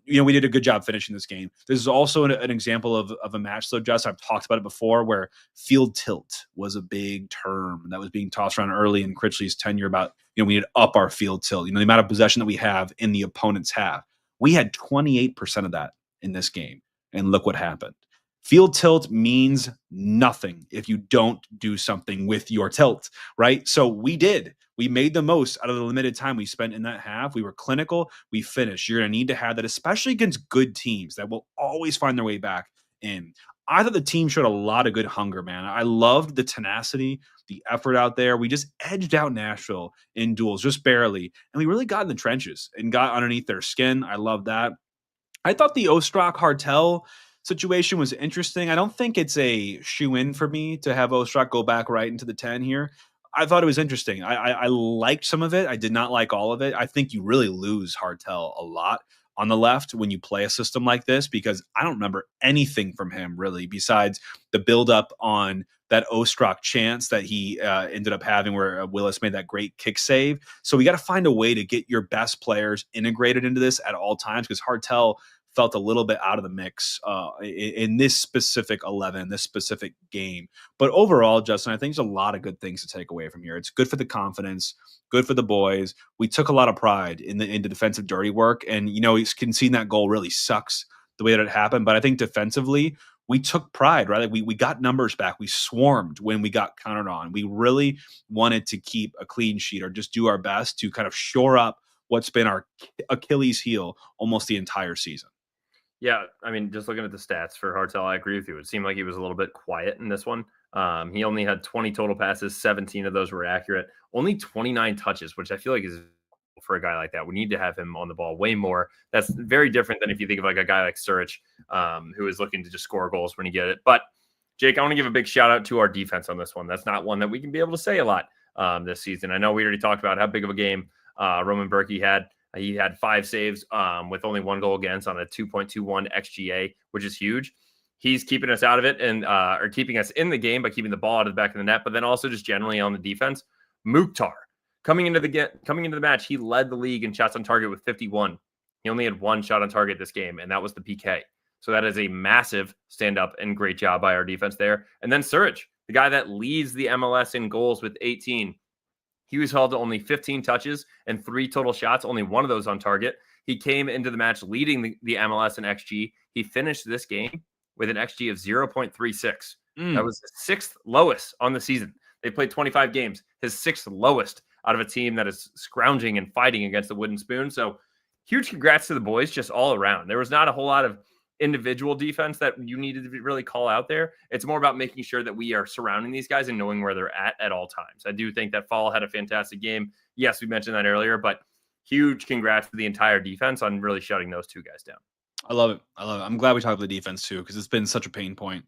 We did a good job finishing this game. This is also an example of a match, though, Justin, I've talked about it before, where field tilt was a big term that was being tossed around early in Critchley's tenure about, we need to up our field tilt, the amount of possession that we have in the opponent's half. We had 28% of that in this game, and look what happened. Field tilt means nothing if you don't do something with your tilt, right? So we did. We made the most out of the limited time we spent in that half. We were clinical. We finished. You're going to need to have that, especially against good teams that will always find their way back in. I thought the team showed a lot of good hunger, man. I loved the tenacity, the effort out there. We just edged out Nashville in duels, just barely. And we really got in the trenches and got underneath their skin. I love that. I thought the Ostrak-Hartel situation was interesting. I don't think it's a shoe-in for me to have Ostrak go back right into the 10 here. I thought it was interesting. I liked some of it. I did not like all of it. I think you really lose Hartel a lot. on the left when you play a system like this, because I don't remember anything from him really besides the buildup on that Ostrak chance that he ended up having where Willis made that great kick save. So we got to find a way to get your best players integrated into this at all times, because Hartel felt a little bit out of the mix in this specific 11, this specific game. But overall, Justin, I think there's a lot of good things to take away from here. It's good for the confidence, good for the boys. We took a lot of pride in the defensive dirty work. And, conceding that goal really sucks the way that it happened. But I think defensively, we took pride, right? Like we got numbers back. We swarmed when we got countered on. We really wanted to keep a clean sheet or just do our best to kind of shore up what's been our Achilles heel almost the entire season. Yeah, I mean, just looking at the stats for Hartel, I agree with you. It seemed like he was a little bit quiet in this one. He only had 20 total passes, 17 of those were accurate, only 29 touches, which I feel like is for a guy like that. We need to have him on the ball way more. That's very different than if you think of like a guy like Suric, who is looking to just score goals when you get it. But Jake, I want to give a big shout out to our defense on this one. That's not one that we can be able to say a lot this season. I know we already talked about how big of a game Roman Berkey had. He had 5 saves with only 1 goal against on a 2.21 XGA, which is huge. He's keeping us out of it and or keeping us in the game by keeping the ball out of the back of the net, but then also just generally on the defense. Mukhtar coming into the match, he led the league in shots on target with 51. He only had 1 shot on target this game, and that was the PK. So that is a massive stand up and great job by our defense there. And then Suric, the guy that leads the MLS in goals with 18. He was held to only 15 touches and 3 total shots, only 1 of those on target. He came into the match leading the MLS in XG. He finished this game with an XG of 0.36. That was the 6th lowest on the season. They played 25 games, his 6th lowest out of a team that is scrounging and fighting against the wooden spoon. So huge congrats to the boys just all around. There was not a whole lot of individual defense that you needed to really call out there. It's more about making sure that we are surrounding these guys and knowing where they're at all times. I do think that Fall had a fantastic game. Yes, we mentioned that earlier, but huge congrats to the entire defense on really shutting those 2 guys down. I love it. I'm glad we talked about the defense too, because it's been such a pain point,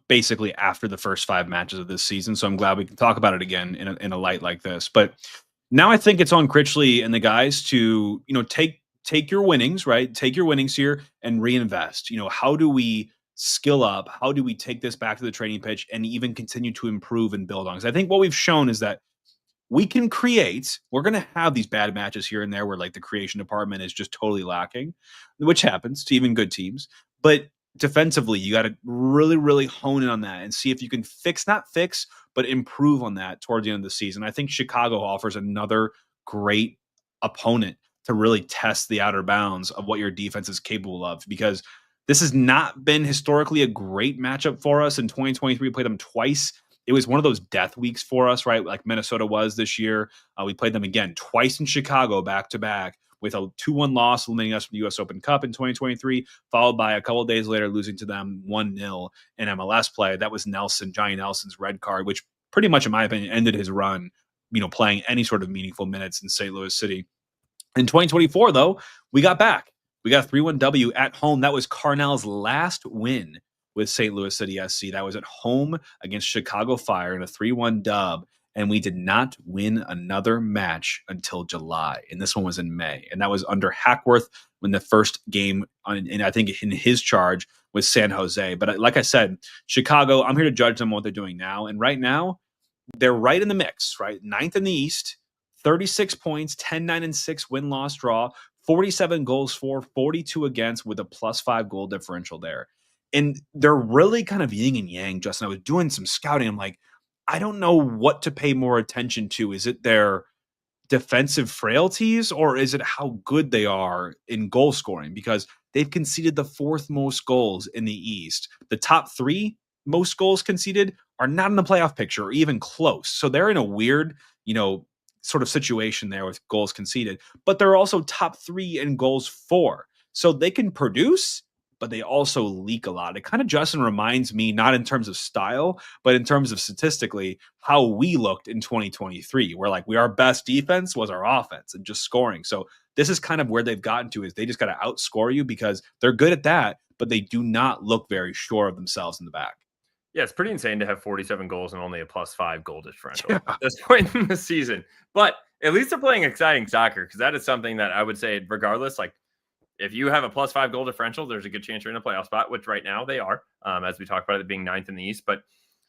basically after the first 5 matches of this season. So I'm glad we can talk about it again in a light like this. But now I think it's on Critchley and the guys to, take your winnings, right? Take your winnings here and reinvest. How do we skill up? How do we take this back to the training pitch and even continue to improve and build on? Because I think what we've shown is that we can create. We're going to have these bad matches here and there where like the creation department is just totally lacking, which happens to even good teams. But defensively, you got to really, really hone in on that and see if you can not fix, but improve on that towards the end of the season. I think Chicago offers another great opponent to really test the outer bounds of what your defense is capable of, because this has not been historically a great matchup for us. In 2023, we played them twice. It was one of those death weeks for us, right? Like Minnesota was this year. We played them again twice in Chicago back-to-back with a 2-1 loss, eliminating us from the U.S. Open Cup in 2023, followed by a couple of days later losing to them 1-0 in MLS play. That was Johnny Nelson's red card, which pretty much, in my opinion, ended his run, playing any sort of meaningful minutes in St. Louis City. In 2024, though, we got back. We got a 3-1 W at home. That was Carnell's last win with St. Louis City SC. That was at home against Chicago Fire in a 3-1 dub. And we did not win another match until July. And this one was in May. And that was under Hackworth when the first game, and I think in his charge, was San Jose. But like I said, Chicago, I'm here to judge them on what they're doing now. And right now, they're right in the mix, right? 9th in the East. 36 points, 10-9-6 win-loss draw, 47 goals for, 42 against with a +5 goal differential there. And they're really kind of yin and yang, Justin. I was doing some scouting. I'm like, I don't know what to pay more attention to. Is it their defensive frailties or is it how good they are in goal scoring? Because they've conceded the 4th most goals in the East. The top 3 most goals conceded are not in the playoff picture or even close. So they're in a weird, sort of situation there with goals conceded, but they're also top 3 in goals for. So they can produce, but they also leak a lot. It kind of, Justin, reminds me, not in terms of style, but in terms of statistically, how we looked in 2023, where our best defense was our offense and just scoring. So this is kind of where they've gotten to, is they just got to outscore you because they're good at that, but they do not look very sure of themselves in the back. Yeah, it's pretty insane to have 47 goals and only a +5 goal differential at this point in the season. But at least they're playing exciting soccer, because that is something that I would say, regardless, if you have a +5 goal differential, there's a good chance you're in a playoff spot, which right now they are, as we talked about it being 9th in the East. But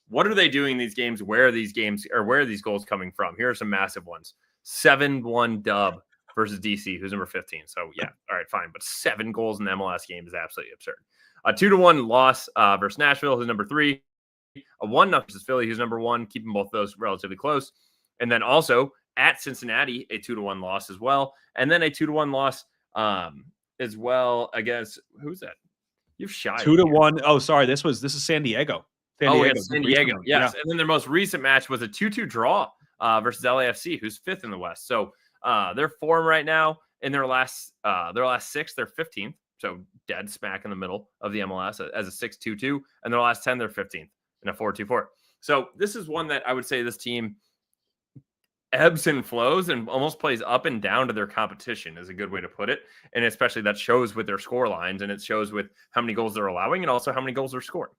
what are they doing in these games? Where are these goals coming from? Here are some massive ones. 7-1 dub versus DC, who's number 15. So, yeah, all right, fine. But 7 goals in the MLS game is absolutely absurd. A 2-1 loss versus Nashville, who's number 3. A 1-0 versus Philly, who's number 1, keeping both those relatively close. And then also at Cincinnati, a 2-1 loss as well. And then a 2-1 loss as well against, who's that? You've shy 2-1. Oh, sorry. This is San Diego. San Diego. Yes. Yeah. And then their most recent match was a 2-2 draw versus LAFC, who's 5th in the West. So their form right now in their last 6, they're 15th. So dead smack in the middle of the MLS as a 6-2-2. And their last 10, they're 15th in a 4-2-4. So this is one that I would say this team ebbs and flows and almost plays up and down to their competition is a good way to put it. And especially that shows with their score lines, and it shows with how many goals they're allowing and also how many goals they're scoring.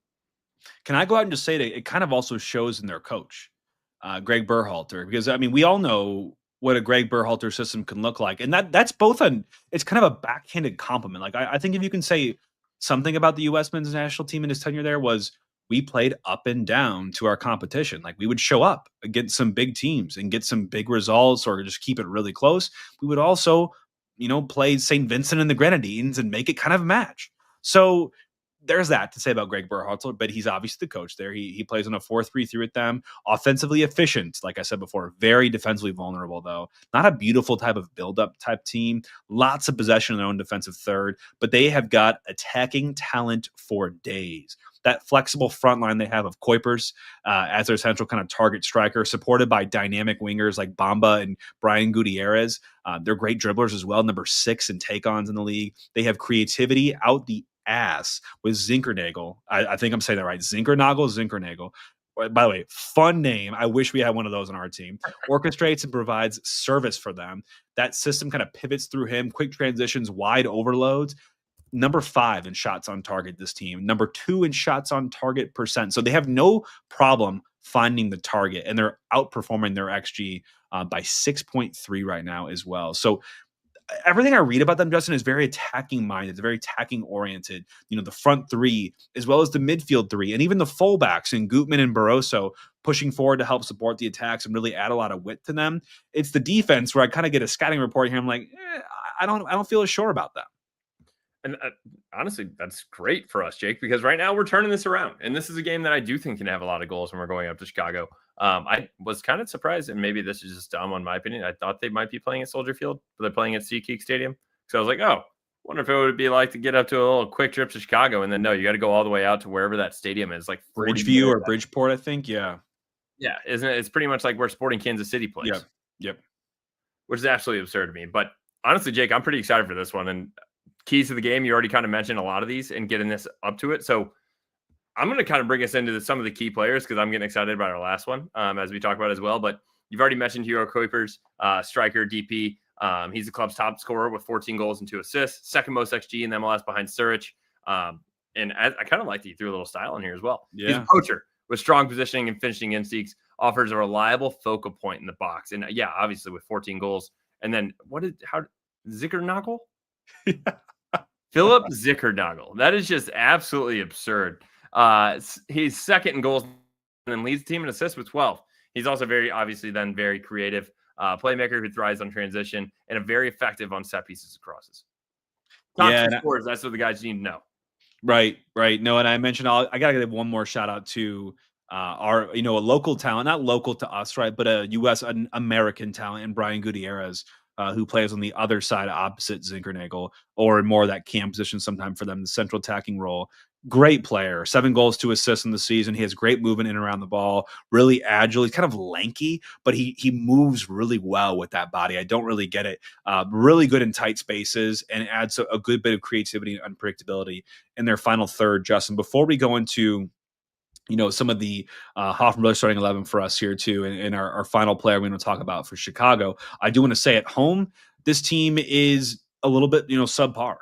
Can I go out and just say that it kind of also shows in their coach, Greg Berhalter, because I mean, we all know what a Greg Berhalter system can look like. And that's both it's kind of a backhanded compliment. Like I think if you can say something about the U.S. men's national team in his tenure there was we played up and down to our competition. Like we would show up against some big teams and get some big results or just keep it really close. We would also, play St. Vincent and the Grenadines and make it kind of a match. So there's that to say about Greg Berhalter, but he's obviously the coach there. He plays on a 4-3-3 with them, offensively efficient, like I said before, very defensively vulnerable, though. Not a beautiful type of build-up type team. Lots of possession in their own defensive third, but they have got attacking talent for days. That flexible front line they have of Kuipers as their central kind of target striker, supported by dynamic wingers like Bamba and Brian Gutierrez. They're great dribblers as well, number 6 in take-ons in the league. They have creativity out the ass with Zinkernagel. I think I'm saying that right. Zinkernagel. By the way, fun name. I wish we had one of those on our team. Orchestrates and provides service for them. That system kind of pivots through him, quick transitions, wide overloads. Number 5 in shots on target, this team. Number 2 in shots on target percent. So they have no problem finding the target, and they're outperforming their XG by 6.3 right now as well. So everything I read about them, Justin, is very attacking minded. It's very attacking oriented. The front 3 as well as the midfield 3 and even the fullbacks and Gutman and Barroso pushing forward to help support the attacks and really add a lot of width to them. It's the defense where I kind of get a scouting report here. I'm like, I don't feel as sure about that. And honestly, that's great for us, Jake, because right now we're turning this around. And this is a game that I do think can have a lot of goals when we're going up to Chicago. I was kind of surprised, and maybe this is just dumb on my opinion. I thought they might be playing at Soldier Field, but they're playing at SeaTac Stadium. So I was like, oh, wonder if it would be like to get up to a little quick trip to Chicago. And then, no, you got to go all the way out to wherever that stadium is, like Bridgeview or Bridgeport, I think. Yeah. Yeah. Isn't it? It's pretty much like where Sporting Kansas City plays. Yep. Which is absolutely absurd to me. But honestly, Jake, I'm pretty excited for this one. And keys to the game, you already kind of mentioned a lot of these and getting this up to it. So I'm going to kind of bring us into some of the key players because I'm getting excited about our last one as we talk about as well. But you've already mentioned Hero Kuipers, striker, DP. He's the club's top scorer with 14 goals and 2 assists, second most XG in the MLS behind Sturridge. And I kind of like that he threw a little style in here as well. Yeah. He's a poacher with strong positioning and finishing instincts, offers a reliable focal point in the box. And yeah, obviously with 14 goals. And then Zickernagel? Philip Zickernagel. That is just absolutely absurd. He's second in goals and then leads the team in assists with 12. He's also very creative playmaker who thrives on transition and a very effective on set pieces and crosses. Top 2 scores, that's what the guys need to know. Right. No, and I mentioned I got to give one more shout out to our, a local talent, not local to us, right, but a U.S. an American talent in Brian Gutierrez, who plays on the other side opposite Zinkernagel, or more that cam position sometime for them, the central attacking role. Great player, 7 goals, 2 assists in the season. He has great movement in and around the ball, really agile. He's kind of lanky, but he moves really well with that body. I don't really get it. Really good in tight spaces and adds a good bit of creativity and unpredictability in their final third, Justin. Before we go into some of the Hoffman Brothers starting 11 for us here too. And our final player we want to talk about for Chicago. I do want to say at home, this team is a little bit, subpar.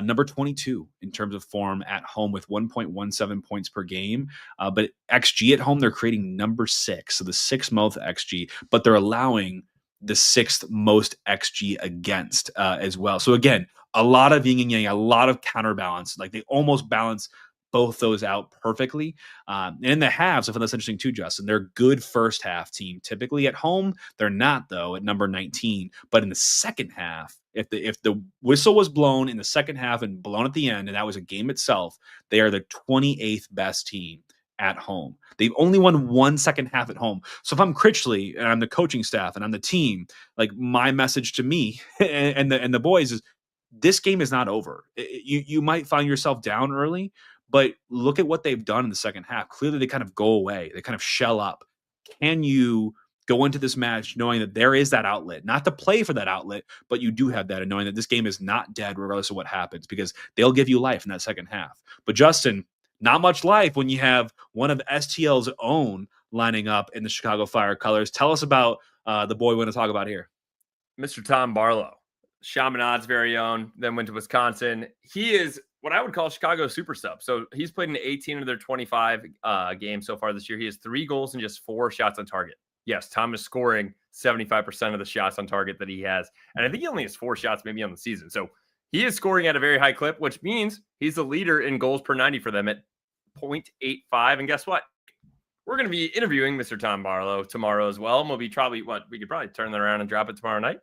Number 22 in terms of form at home with 1.17 points per game. But XG at home, they're creating number 6. So the 6th most XG, but they're allowing the sixth most XG against as well. So again, a lot of yin and yang, a lot of counterbalance. Like they almost balance both those out perfectly. And in the halves, I find that's interesting too, Justin. They're a good first half team. Typically at home, they're not though at number 19. But in the second half, if the whistle was blown in the second half and blown at the end, and that was a game itself, they are the 28th best team at home. They've only won one second half at home. So if I'm Critchley and I'm the coaching staff and I'm the team, like my message to me and the boys is this game is not over. You might find yourself down early, but look at what they've done in the second half. Clearly, they kind of go away. They kind of shell up. Can you go into this match knowing that there is that outlet, not to play for that outlet, but you do have that, and knowing that this game is not dead regardless of what happens, because they'll give you life in that second half. But Justin, not much life when you have one of STL's own lining up in the Chicago Fire colors. Tell us about the boy we want to talk about here. Mr. Tom Barlow, Chaminade's very own, then went to Wisconsin. He is what I would call Chicago super sub. So he's played in 18 of their 25 games so far this year. He has 3 goals and just 4 shots on target. Yes, Tom is scoring 75% of the shots on target that he has. And I think he only has 4 shots maybe on the season. So he is scoring at a very high clip, which means he's the leader in goals per 90 for them at 0.85. And guess what? We're going to be interviewing Mr. Tom Barlow tomorrow as well. And we'll be probably we could probably turn that around and drop it tomorrow night.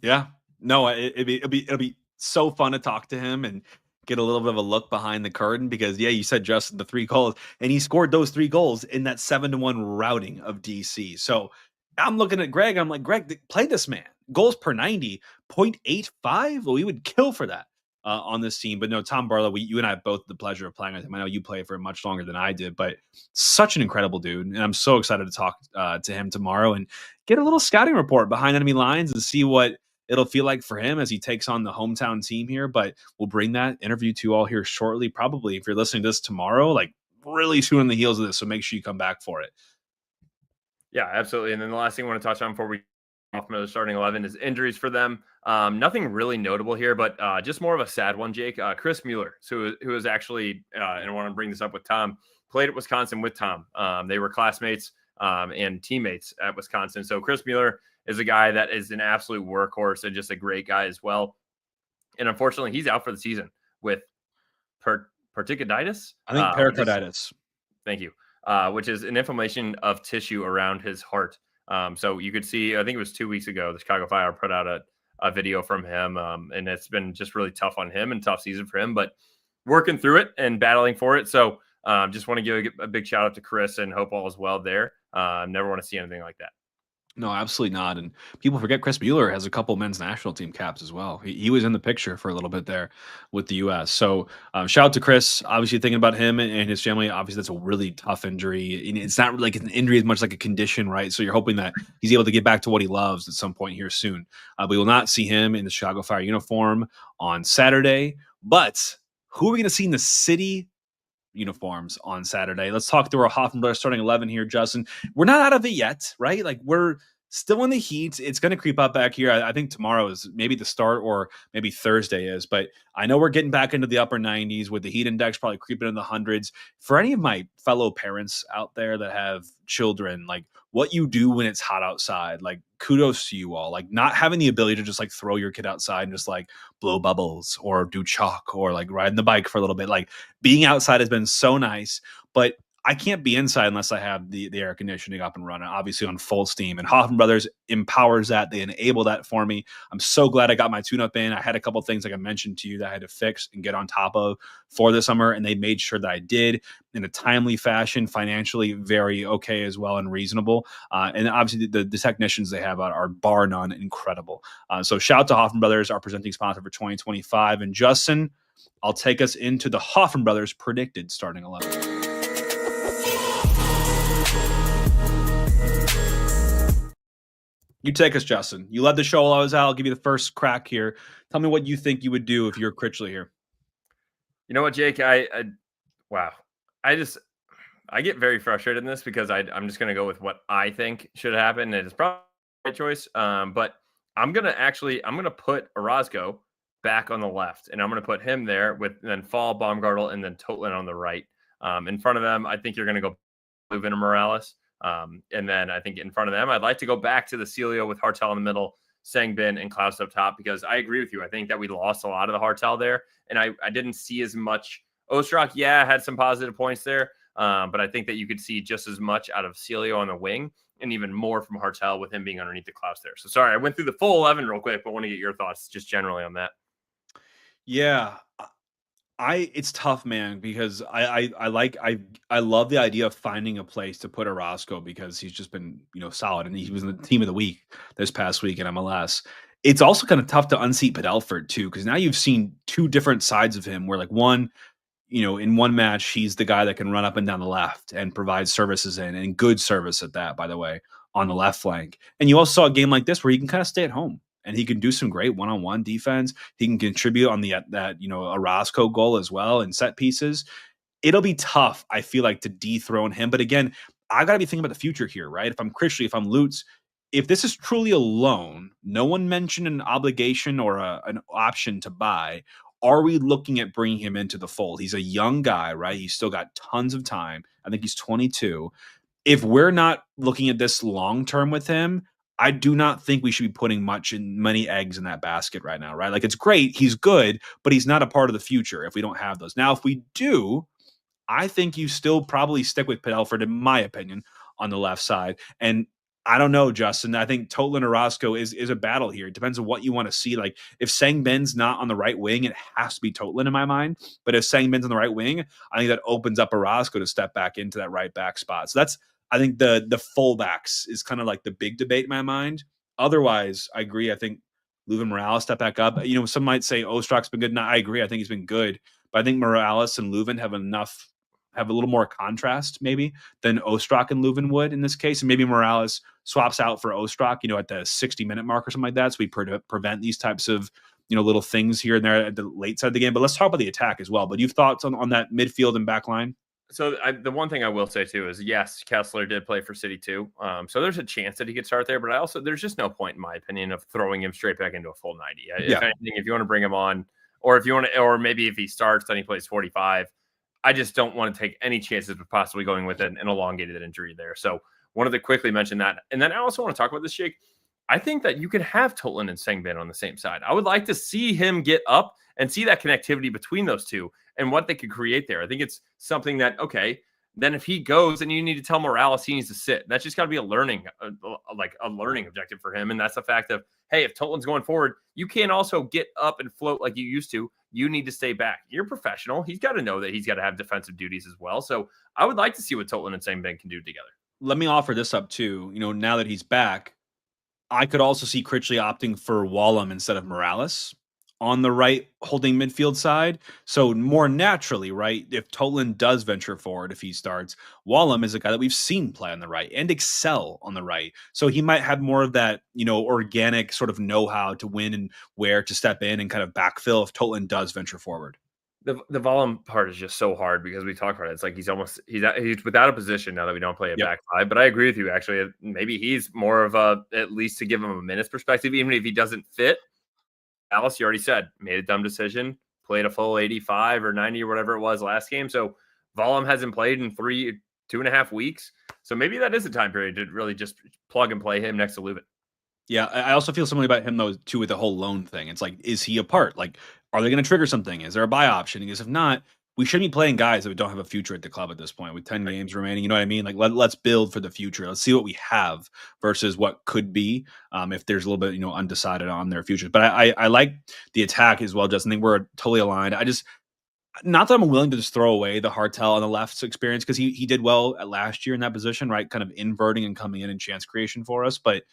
Yeah, no, it'll be so fun to talk to him and get a little bit of a look behind the curtain, because yeah, you said just the 3 goals, and he scored those 3 goals in that 7-1 routing of DC. So I'm looking at Greg. I'm like, Greg, play this man. Goals per 90, 0.85. Well, we would kill for that on this team. But no, Tom Barlow, you and I have both the pleasure of playing with him. I know you played for him much longer than I did, but such an incredible dude. And I'm so excited to talk to him tomorrow and get a little scouting report behind enemy lines and see what it'll feel like for him as he takes on the hometown team here. But we'll bring that interview to you all here shortly. Probably if you're listening to this tomorrow, like really soon on the heels of this. So make sure you come back for it. Yeah, absolutely. And then the last thing I want to touch on before we off from the starting 11 is injuries for them. Nothing really notable here, but just more of a sad one, Jake. Chris Mueller, who is actually, and I want to bring this up with Tom, played at Wisconsin with Tom. They were classmates and teammates at Wisconsin. So Chris Mueller is a guy that is an absolute workhorse and just a great guy as well. And unfortunately, he's out for the season with pericarditis. I think pericarditis. Thank you. Which is an inflammation of tissue around his heart. So you could see, I think it was 2 weeks ago, the Chicago Fire put out a video from him. And it's been just really tough on him and tough season for him, but working through it and battling for it. So just want to give a big shout out to Chris and hope all is well there. Never want to see anything like that. No, absolutely not. And people forget Chris Mueller has a couple men's national team caps as well. He was in the picture for a little bit there with the U.S. So shout out to Chris. Obviously thinking about him and his family. Obviously that's a really tough injury. And it's not like an injury as much like a condition, right? So you're hoping that he's able to get back to what he loves at some point here soon. We will not see him in the Chicago Fire uniform on Saturday. But who are we going to see in the city uniforms on Saturday? Let's talk through our Hoffenberg starting 11 here, Justin. We're not out of it yet, right? Like we're still in the heat. It's going to creep up back here. I think tomorrow is maybe the start, or maybe Thursday is, but I know we're getting back into the upper 90s with the heat index probably creeping in the hundreds. For any of my fellow parents out there that have children, like what you do when it's hot outside, like kudos to you all. Like not having the ability to just like throw your kid outside and just like blow bubbles or do chalk or like riding the bike for a little bit. Like being outside has been so nice, but I can't be inside unless I have the air conditioning up and running, obviously on full steam. And Hoffman Brothers empowers that. They enable that for me. I'm so glad I got my tune-up in. I had a couple of things, like I mentioned to you, that I had to fix and get on top of for the summer, and they made sure that I did in a timely fashion, financially very okay as well and reasonable. And obviously the technicians they have are bar none incredible. So shout out to Hoffman Brothers, our presenting sponsor for 2025. And Justin, I'll take us into the Hoffman Brothers predicted starting 11. You take us, Justin. You led the show while I was out. I'll give you the first crack here. Tell me what you think you would do if you're Critchley here. You know what, Jake? Wow. I get very frustrated in this because I'm just going to go with what I think should happen. And it's probably the right choice. But I'm going to put Orozco back on the left, and I'm going to put him there with then Fall, Baumgartel, and then Totlin on the right. In front of them, I think you're going to go Leuven or Morales. And then I think in front of them, I'd like to go back to the Celio with Hartel in the middle, Sangbin and Klaus up top, because I agree with you. I think that we lost a lot of the Hartel there, and I didn't see as much. Ostrak, yeah, had some positive points there, but I think that you could see just as much out of Celio on the wing and even more from Hartel with him being underneath the Klaus there. So sorry, I went through the full 11 real quick, but I want to get your thoughts just generally on that. Yeah, it's tough, man, because I love the idea of finding a place to put Orozco because he's just been solid, and he was in the team of the week this past week in MLS. It's also kind of tough to unseat Padelford too, because now you've seen two different sides of him. Where like one, in one match he's the guy that can run up and down the left and provide services and good service at that, by the way, on the left flank. And you also saw a game like this where he can kind of stay at home and he can do some great one-on-one defense. He can contribute on that Orozco goal as well and set pieces. It'll be tough, I feel like, to dethrone him. But again, I got to be thinking about the future here, right? If I'm Critchley, if I'm Lutz, if this is truly a loan, no one mentioned an obligation or an option to buy. Are we looking at bringing him into the fold? He's a young guy, right? He's still got tons of time. I think he's 22. If we're not looking at this long term with him, I do not think we should be putting many eggs in that basket right now, right? Like, it's great, he's good, but he's not a part of the future if we don't have those. Now, if we do, I think you still probably stick with Padelford, in my opinion, on the left side. And I don't know, Justin. I think Totland Orozco is a battle here. It depends on what you want to see. Like, if Sangbin's not on the right wing, it has to be Totland in my mind. But if Sangbin's on the right wing, I think that opens up Orozco to step back into that right back spot. So that's, I think, the fullbacks is kind of like the big debate in my mind. Otherwise, I agree. I think Leuven Morales step back up. Some might say Ostrak's been good. No, I agree. I think he's been good. But I think Morales and Leuven have a little more contrast maybe than Ostrak and Leuven would in this case. And maybe Morales swaps out for Ostrak, at the 60-minute mark or something like that. So we prevent these types of, little things here and there at the late side of the game. But let's talk about the attack as well. But you've thoughts on that midfield and back line? So the one thing I will say too is, yes, Kessler did play for City too. So there's a chance that he could start there, but there's just no point in my opinion of throwing him straight back into a full 90. Yeah. If anything, if you want to bring him on, or if you want to, or maybe if he starts, then he plays 45. I just don't want to take any chances of possibly going with an elongated injury there. So wanted to quickly mention that. And then I also want to talk about this, Jake. I think that you could have Totland and Sangbin on the same side. I would like to see him get up and see that connectivity between those two and what they could create there. I think it's something that, okay, then if he goes, then you need to tell Morales he needs to sit. That's just got to be a learning objective for him. And that's the fact of, hey, if Totland's going forward, you can't also get up and float like you used to. You need to stay back. You're professional. He's got to know that he's got to have defensive duties as well. So I would like to see what Totland and Sangbin can do together. Let me offer this up too. Now that he's back, I could also see Critchley opting for Wallum instead of Morales on the right holding midfield side. So more naturally, right, if Totland does venture forward, if he starts, Wallum is a guy that we've seen play on the right and excel on the right. So he might have more of that, organic sort of know-how to win and where to step in and kind of backfill if Totland does venture forward. The Wallum part is just so hard because we talk about it. It's like he's without a position now that we don't play a back five. But I agree with you. Actually, maybe he's more of at least to give him a minutes perspective, even if he doesn't fit. Alice, you already said, made a dumb decision, played a full 85 or 90 or whatever it was last game. So Wallum hasn't played in 2.5 weeks. So maybe that is a time period to really just plug and play him next to Leuven. Yeah, I also feel something about him, though, too, with the whole loan thing. It's like, is he a part? Like, are they going to trigger something? Is there a buy option? Because if not, we shouldn't be playing guys that don't have a future at the club at this point with 10 games remaining. You know what I mean? Like, let's build for the future. Let's see what we have versus what could be if there's a little bit, undecided on their futures. But I like the attack as well, Justin. I think we're totally aligned. Not that I'm willing to just throw away the Hartel on the left's experience because he did well at last year in that position, right? Kind of inverting and coming in and chance creation for us. But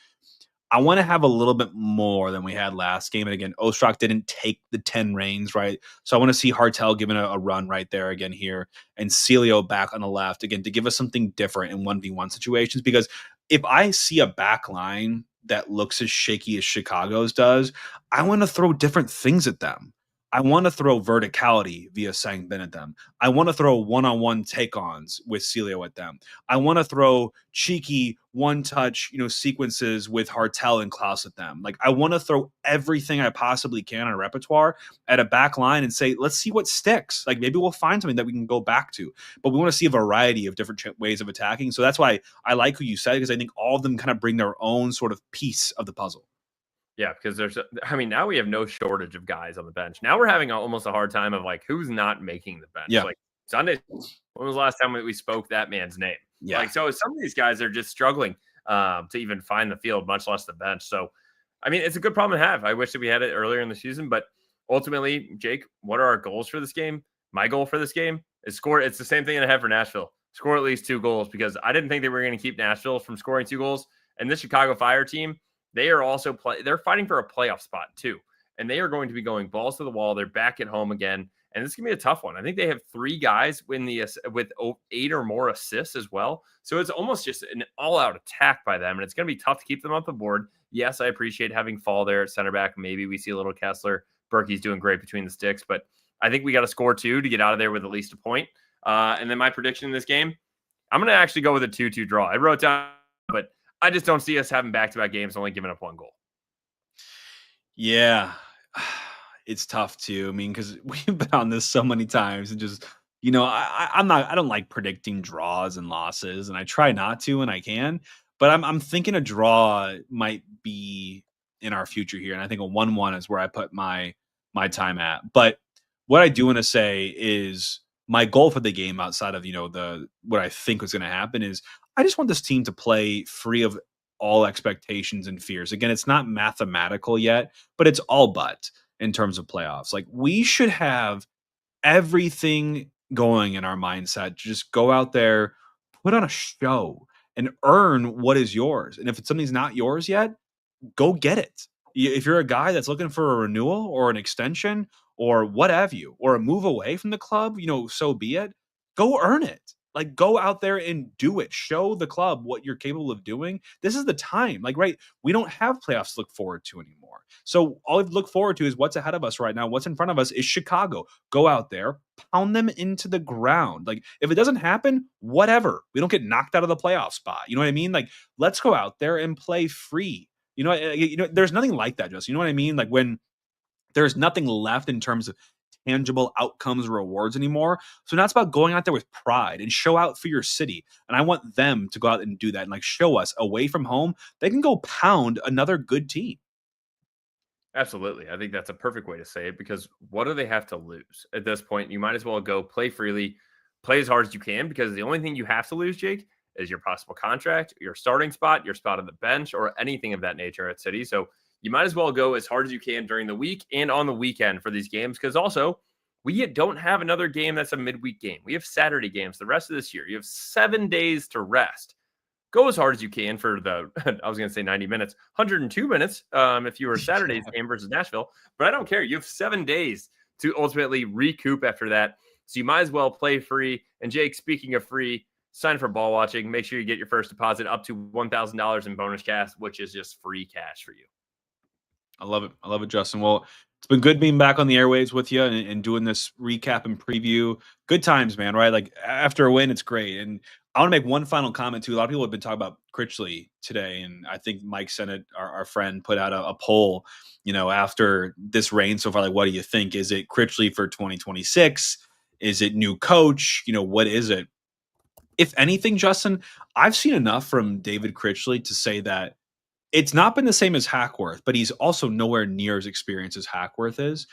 I want to have a little bit more than we had last game. And again, Ostrak didn't take the 10 reins, right? So I want to see Hartel given a run right there again here and Celio back on the left again to give us something different in 1v1 situations. Because if I see a back line that looks as shaky as Chicago's does, I want to throw different things at them. I want to throw verticality via Sangbin at them. I want to throw one-on-one take-ons with Celio at them. I want to throw cheeky one-touch, sequences with Hartel and Klaus at them. Like, I want to throw everything I possibly can on a repertoire at a back line and say, let's see what sticks. Like, maybe we'll find something that we can go back to. But we want to see a variety of different ways of attacking. So that's why I like who you said, because I think all of them kind of bring their own sort of piece of the puzzle. Yeah, because now we have no shortage of guys on the bench. Now we're having almost a hard time of like, who's not making the bench? Yeah. Like Sunday, when was the last time we spoke that man's name? Yeah. Like, so some of these guys are just struggling to even find the field, much less the bench. So, I mean, it's a good problem to have. I wish that we had it earlier in the season, but ultimately, Jake, what are our goals for this game? My goal for this game is score. It's the same thing that I had for Nashville. Score at least 2 goals, because I didn't think they were going to keep Nashville from scoring 2 goals. And this Chicago Fire team, they are also they're fighting for a playoff spot too. And they are going to be going balls to the wall. They're back at home again. And this is going to be a tough one. I think they have 3 guys with 8 or more assists as well. So it's almost just an all-out attack by them. And it's going to be tough to keep them off the board. Yes, I appreciate having Fall there at center back. Maybe we see a little Kessler. Berkey's doing great between the sticks. But I think we got to score 2 to get out of there with at least a point. And then my prediction in this game, I'm going to actually go with a 2-2 draw. I wrote down, but I just don't see us having back-to-back games only giving up 1 goal. Yeah, it's tough too. I mean, because we've been on this so many times, and just I don't like predicting draws and losses, and I try not to when I can. But I'm thinking a draw might be in our future here, and I think a 1-1 is where I put my time at. But what I do want to say is my goal for the game, outside of what I think was going to happen, is I just want this team to play free of all expectations and fears. Again, it's not mathematical yet, but it's all but in terms of playoffs. Like, we should have everything going in our mindset to just go out there, put on a show, and earn what is yours. And if something's not yours yet, go get it. If you're a guy that's looking for a renewal or an extension or what have you, or a move away from the club, so be it. Go earn it. Like, go out there and do it. Show the club what you're capable of doing. This is the time. Like, right, we don't have playoffs to look forward to anymore. So all we look forward to is what's ahead of us right now. What's in front of us is Chicago. Go out there, pound them into the ground. Like, if it doesn't happen, whatever. We don't get knocked out of the playoff spot. You know what I mean? Like, let's go out there and play free. There's nothing like that, Justin. You know what I mean? Like, when there's nothing left in terms of tangible outcomes or rewards anymore. So now it's about going out there with pride and show out for your city. And I want them to go out and do that and show us away from home, they can go pound another good team. Absolutely. I think that's a perfect way to say it, because what do they have to lose at this point? You might as well go play freely, play as hard as you can, because the only thing you have to lose, Jake, is your possible contract, your starting spot, your spot on the bench, or anything of that nature at City. So you might as well go as hard as you can during the week and on the weekend for these games, because also we don't have another game that's a midweek game. We have Saturday games the rest of this year. You have 7 days to rest. Go as hard as you can for I was going to say 90 minutes, 102 minutes if you were Saturday's game versus Nashville. But I don't care. You have 7 days to ultimately recoup after that. So you might as well play free. And Jake, speaking of free, sign for ball watching. Make sure you get your first deposit up to $1,000 in bonus cash, which is just free cash for you. I love it. I love it, Justin. Well, it's been good being back on the airwaves with you and doing this recap and preview. Good times, man, right? Like, after a win, it's great. And I want to make one final comment, too. A lot of people have been talking about Critchley today, and I think Mike Sennett, our friend, put out a poll, after this reign so far. Like, what do you think? Is it Critchley for 2026? Is it new coach? What is it? If anything, Justin, I've seen enough from David Critchley to say that it's not been the same as Hackworth, but he's also nowhere near as experienced as Hackworth is.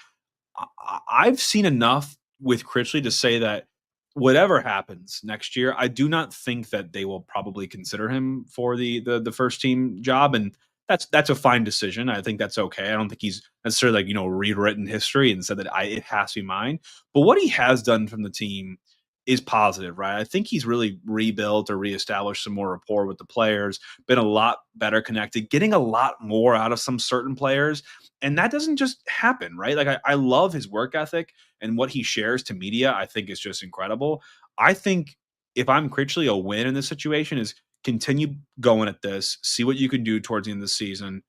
I've seen enough with Critchley to say that whatever happens next year, I do not think that they will probably consider him for the first team job, and that's a fine decision. I think that's okay. I don't think he's necessarily rewritten history and said that it has to be mine. But what he has done from the team is positive, right? I think he's really rebuilt or reestablished some more rapport with the players, been a lot better connected, getting a lot more out of some certain players. And that doesn't just happen, right? Like, I love his work ethic, and what he shares to media, I think, is just incredible. I think if I'm Critchley, a win in this situation is continue going at this, see what you can do towards the end of the season.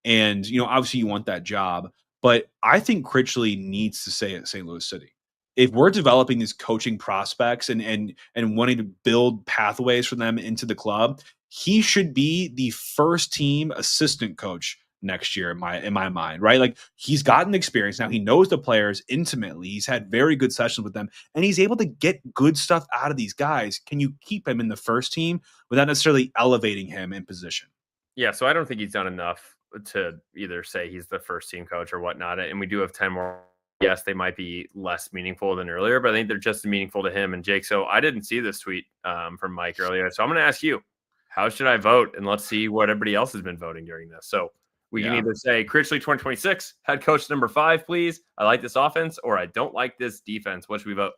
And, obviously you want that job, But I think Critchley needs to stay at St. Louis City. If we're developing these coaching prospects and wanting to build pathways for them into the club, he should be the first team assistant coach next year in my mind, right? Like he's gotten experience now. He knows the players intimately. He's had very good sessions with them, and he's able to get good stuff out of these guys. Can you keep him in the first team without necessarily elevating him in position? Yeah, so I don't think he's done enough to either say he's the first team coach or whatnot. And we do have 10 more. Yes, they might be less meaningful than earlier, but I think they're just as meaningful to him and Jake. So I didn't see this tweet from Mike earlier. So I'm going to ask you, how should I vote? And let's see what everybody else has been voting during this. So we can either say Critchley 2026, head coach number 5, please. I like this offense, or I don't like this defense. What should we vote?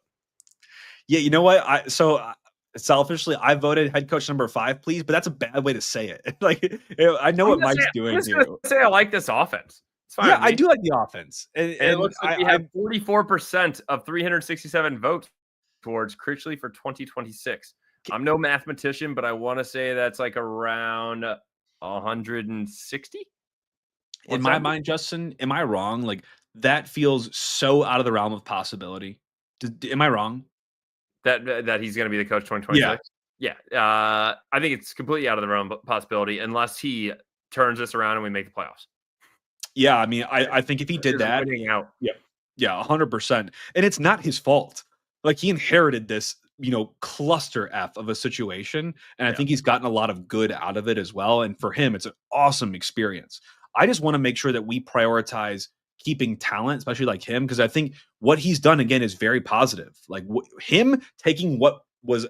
Yeah, you know what? Selfishly, I voted head coach number 5, please, but that's a bad way to say it. Like, I know what Mike's doing I'm just here. gonna say I like this offense. It's fine. Yeah, I do like the offense. And it looks like we have 44% of 367 votes towards Critchley for 2026. I'm no mathematician, but I want to say that's like around 160. In my mind, Justin, am I wrong? Like that feels so out of the realm of possibility. Am I wrong? That he's going to be the coach 2026? Yeah. I think it's completely out of the realm of possibility unless he turns this around and we make the playoffs. Yeah, I mean, I think if he did that, out. Yeah, 100%. And it's not his fault. Like he inherited this, cluster F of a situation, and I think he's gotten a lot of good out of it as well. And for him, it's an awesome experience. I just want to make sure that we prioritize keeping talent, especially like him, because I think what he's done again is very positive. Like him taking what was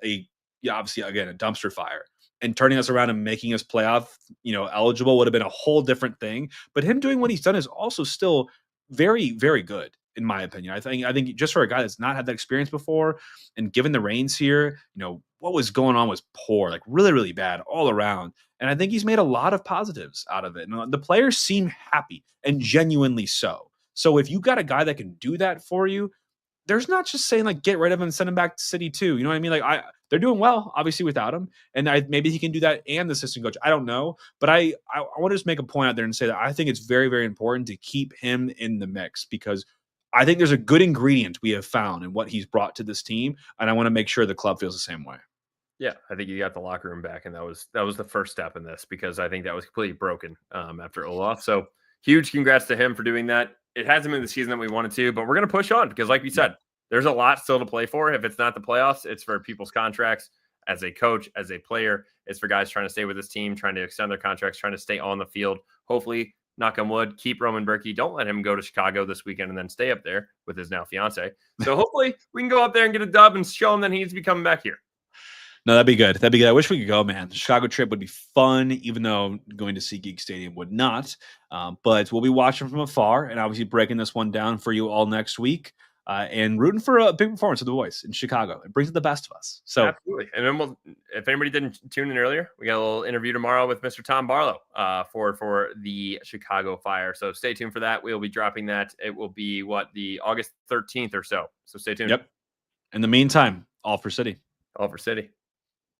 obviously again a dumpster fire and turning us around and making us playoff, eligible would have been a whole different thing. But him doing what he's done is also still very, very good, in my opinion. I think just for a guy that's not had that experience before and given the reins here, what was going on was poor, like really, really bad all around. And I think he's made a lot of positives out of it. And the players seem happy and genuinely so. So if you got a guy that can do that for you, there's not just saying like get rid of him and send him back to City too. You know what I mean? Like they're doing well, obviously without him, and maybe he can do that and the assistant coach. I don't know, but I want to just make a point out there and say that I think it's very, very important to keep him in the mix because I think there's a good ingredient we have found in what he's brought to this team, and I want to make sure the club feels the same way. Yeah, I think you got the locker room back, and that was the first step in this because I think that was completely broken after Olaf. So huge congrats to him for doing that. It hasn't been the season that we wanted to, but we're going to push on because, like we said, there's a lot still to play for. If it's not the playoffs, it's for people's contracts as a coach, as a player. It's for guys trying to stay with this team, trying to extend their contracts, trying to stay on the field. Hopefully, knock on wood, keep Roman Berkey. Don't let him go to Chicago this weekend and then stay up there with his now fiance. So hopefully we can go up there and get a dub and show him that he needs to be coming back here. No, that'd be good. That'd be good. I wish we could go, man. The Chicago trip would be fun, even though going to SeatGeek Stadium would not. But we'll be watching from afar and obviously breaking this one down for you all next week and rooting for a big performance of the boys in Chicago. It brings the best of us. So absolutely. And then if anybody didn't tune in earlier, we got a little interview tomorrow with Mr. Tom Barlow for the Chicago Fire. So stay tuned for that. We'll be dropping that. It will be the August 13th or so. So stay tuned. Yep. In the meantime, all for City. All for City.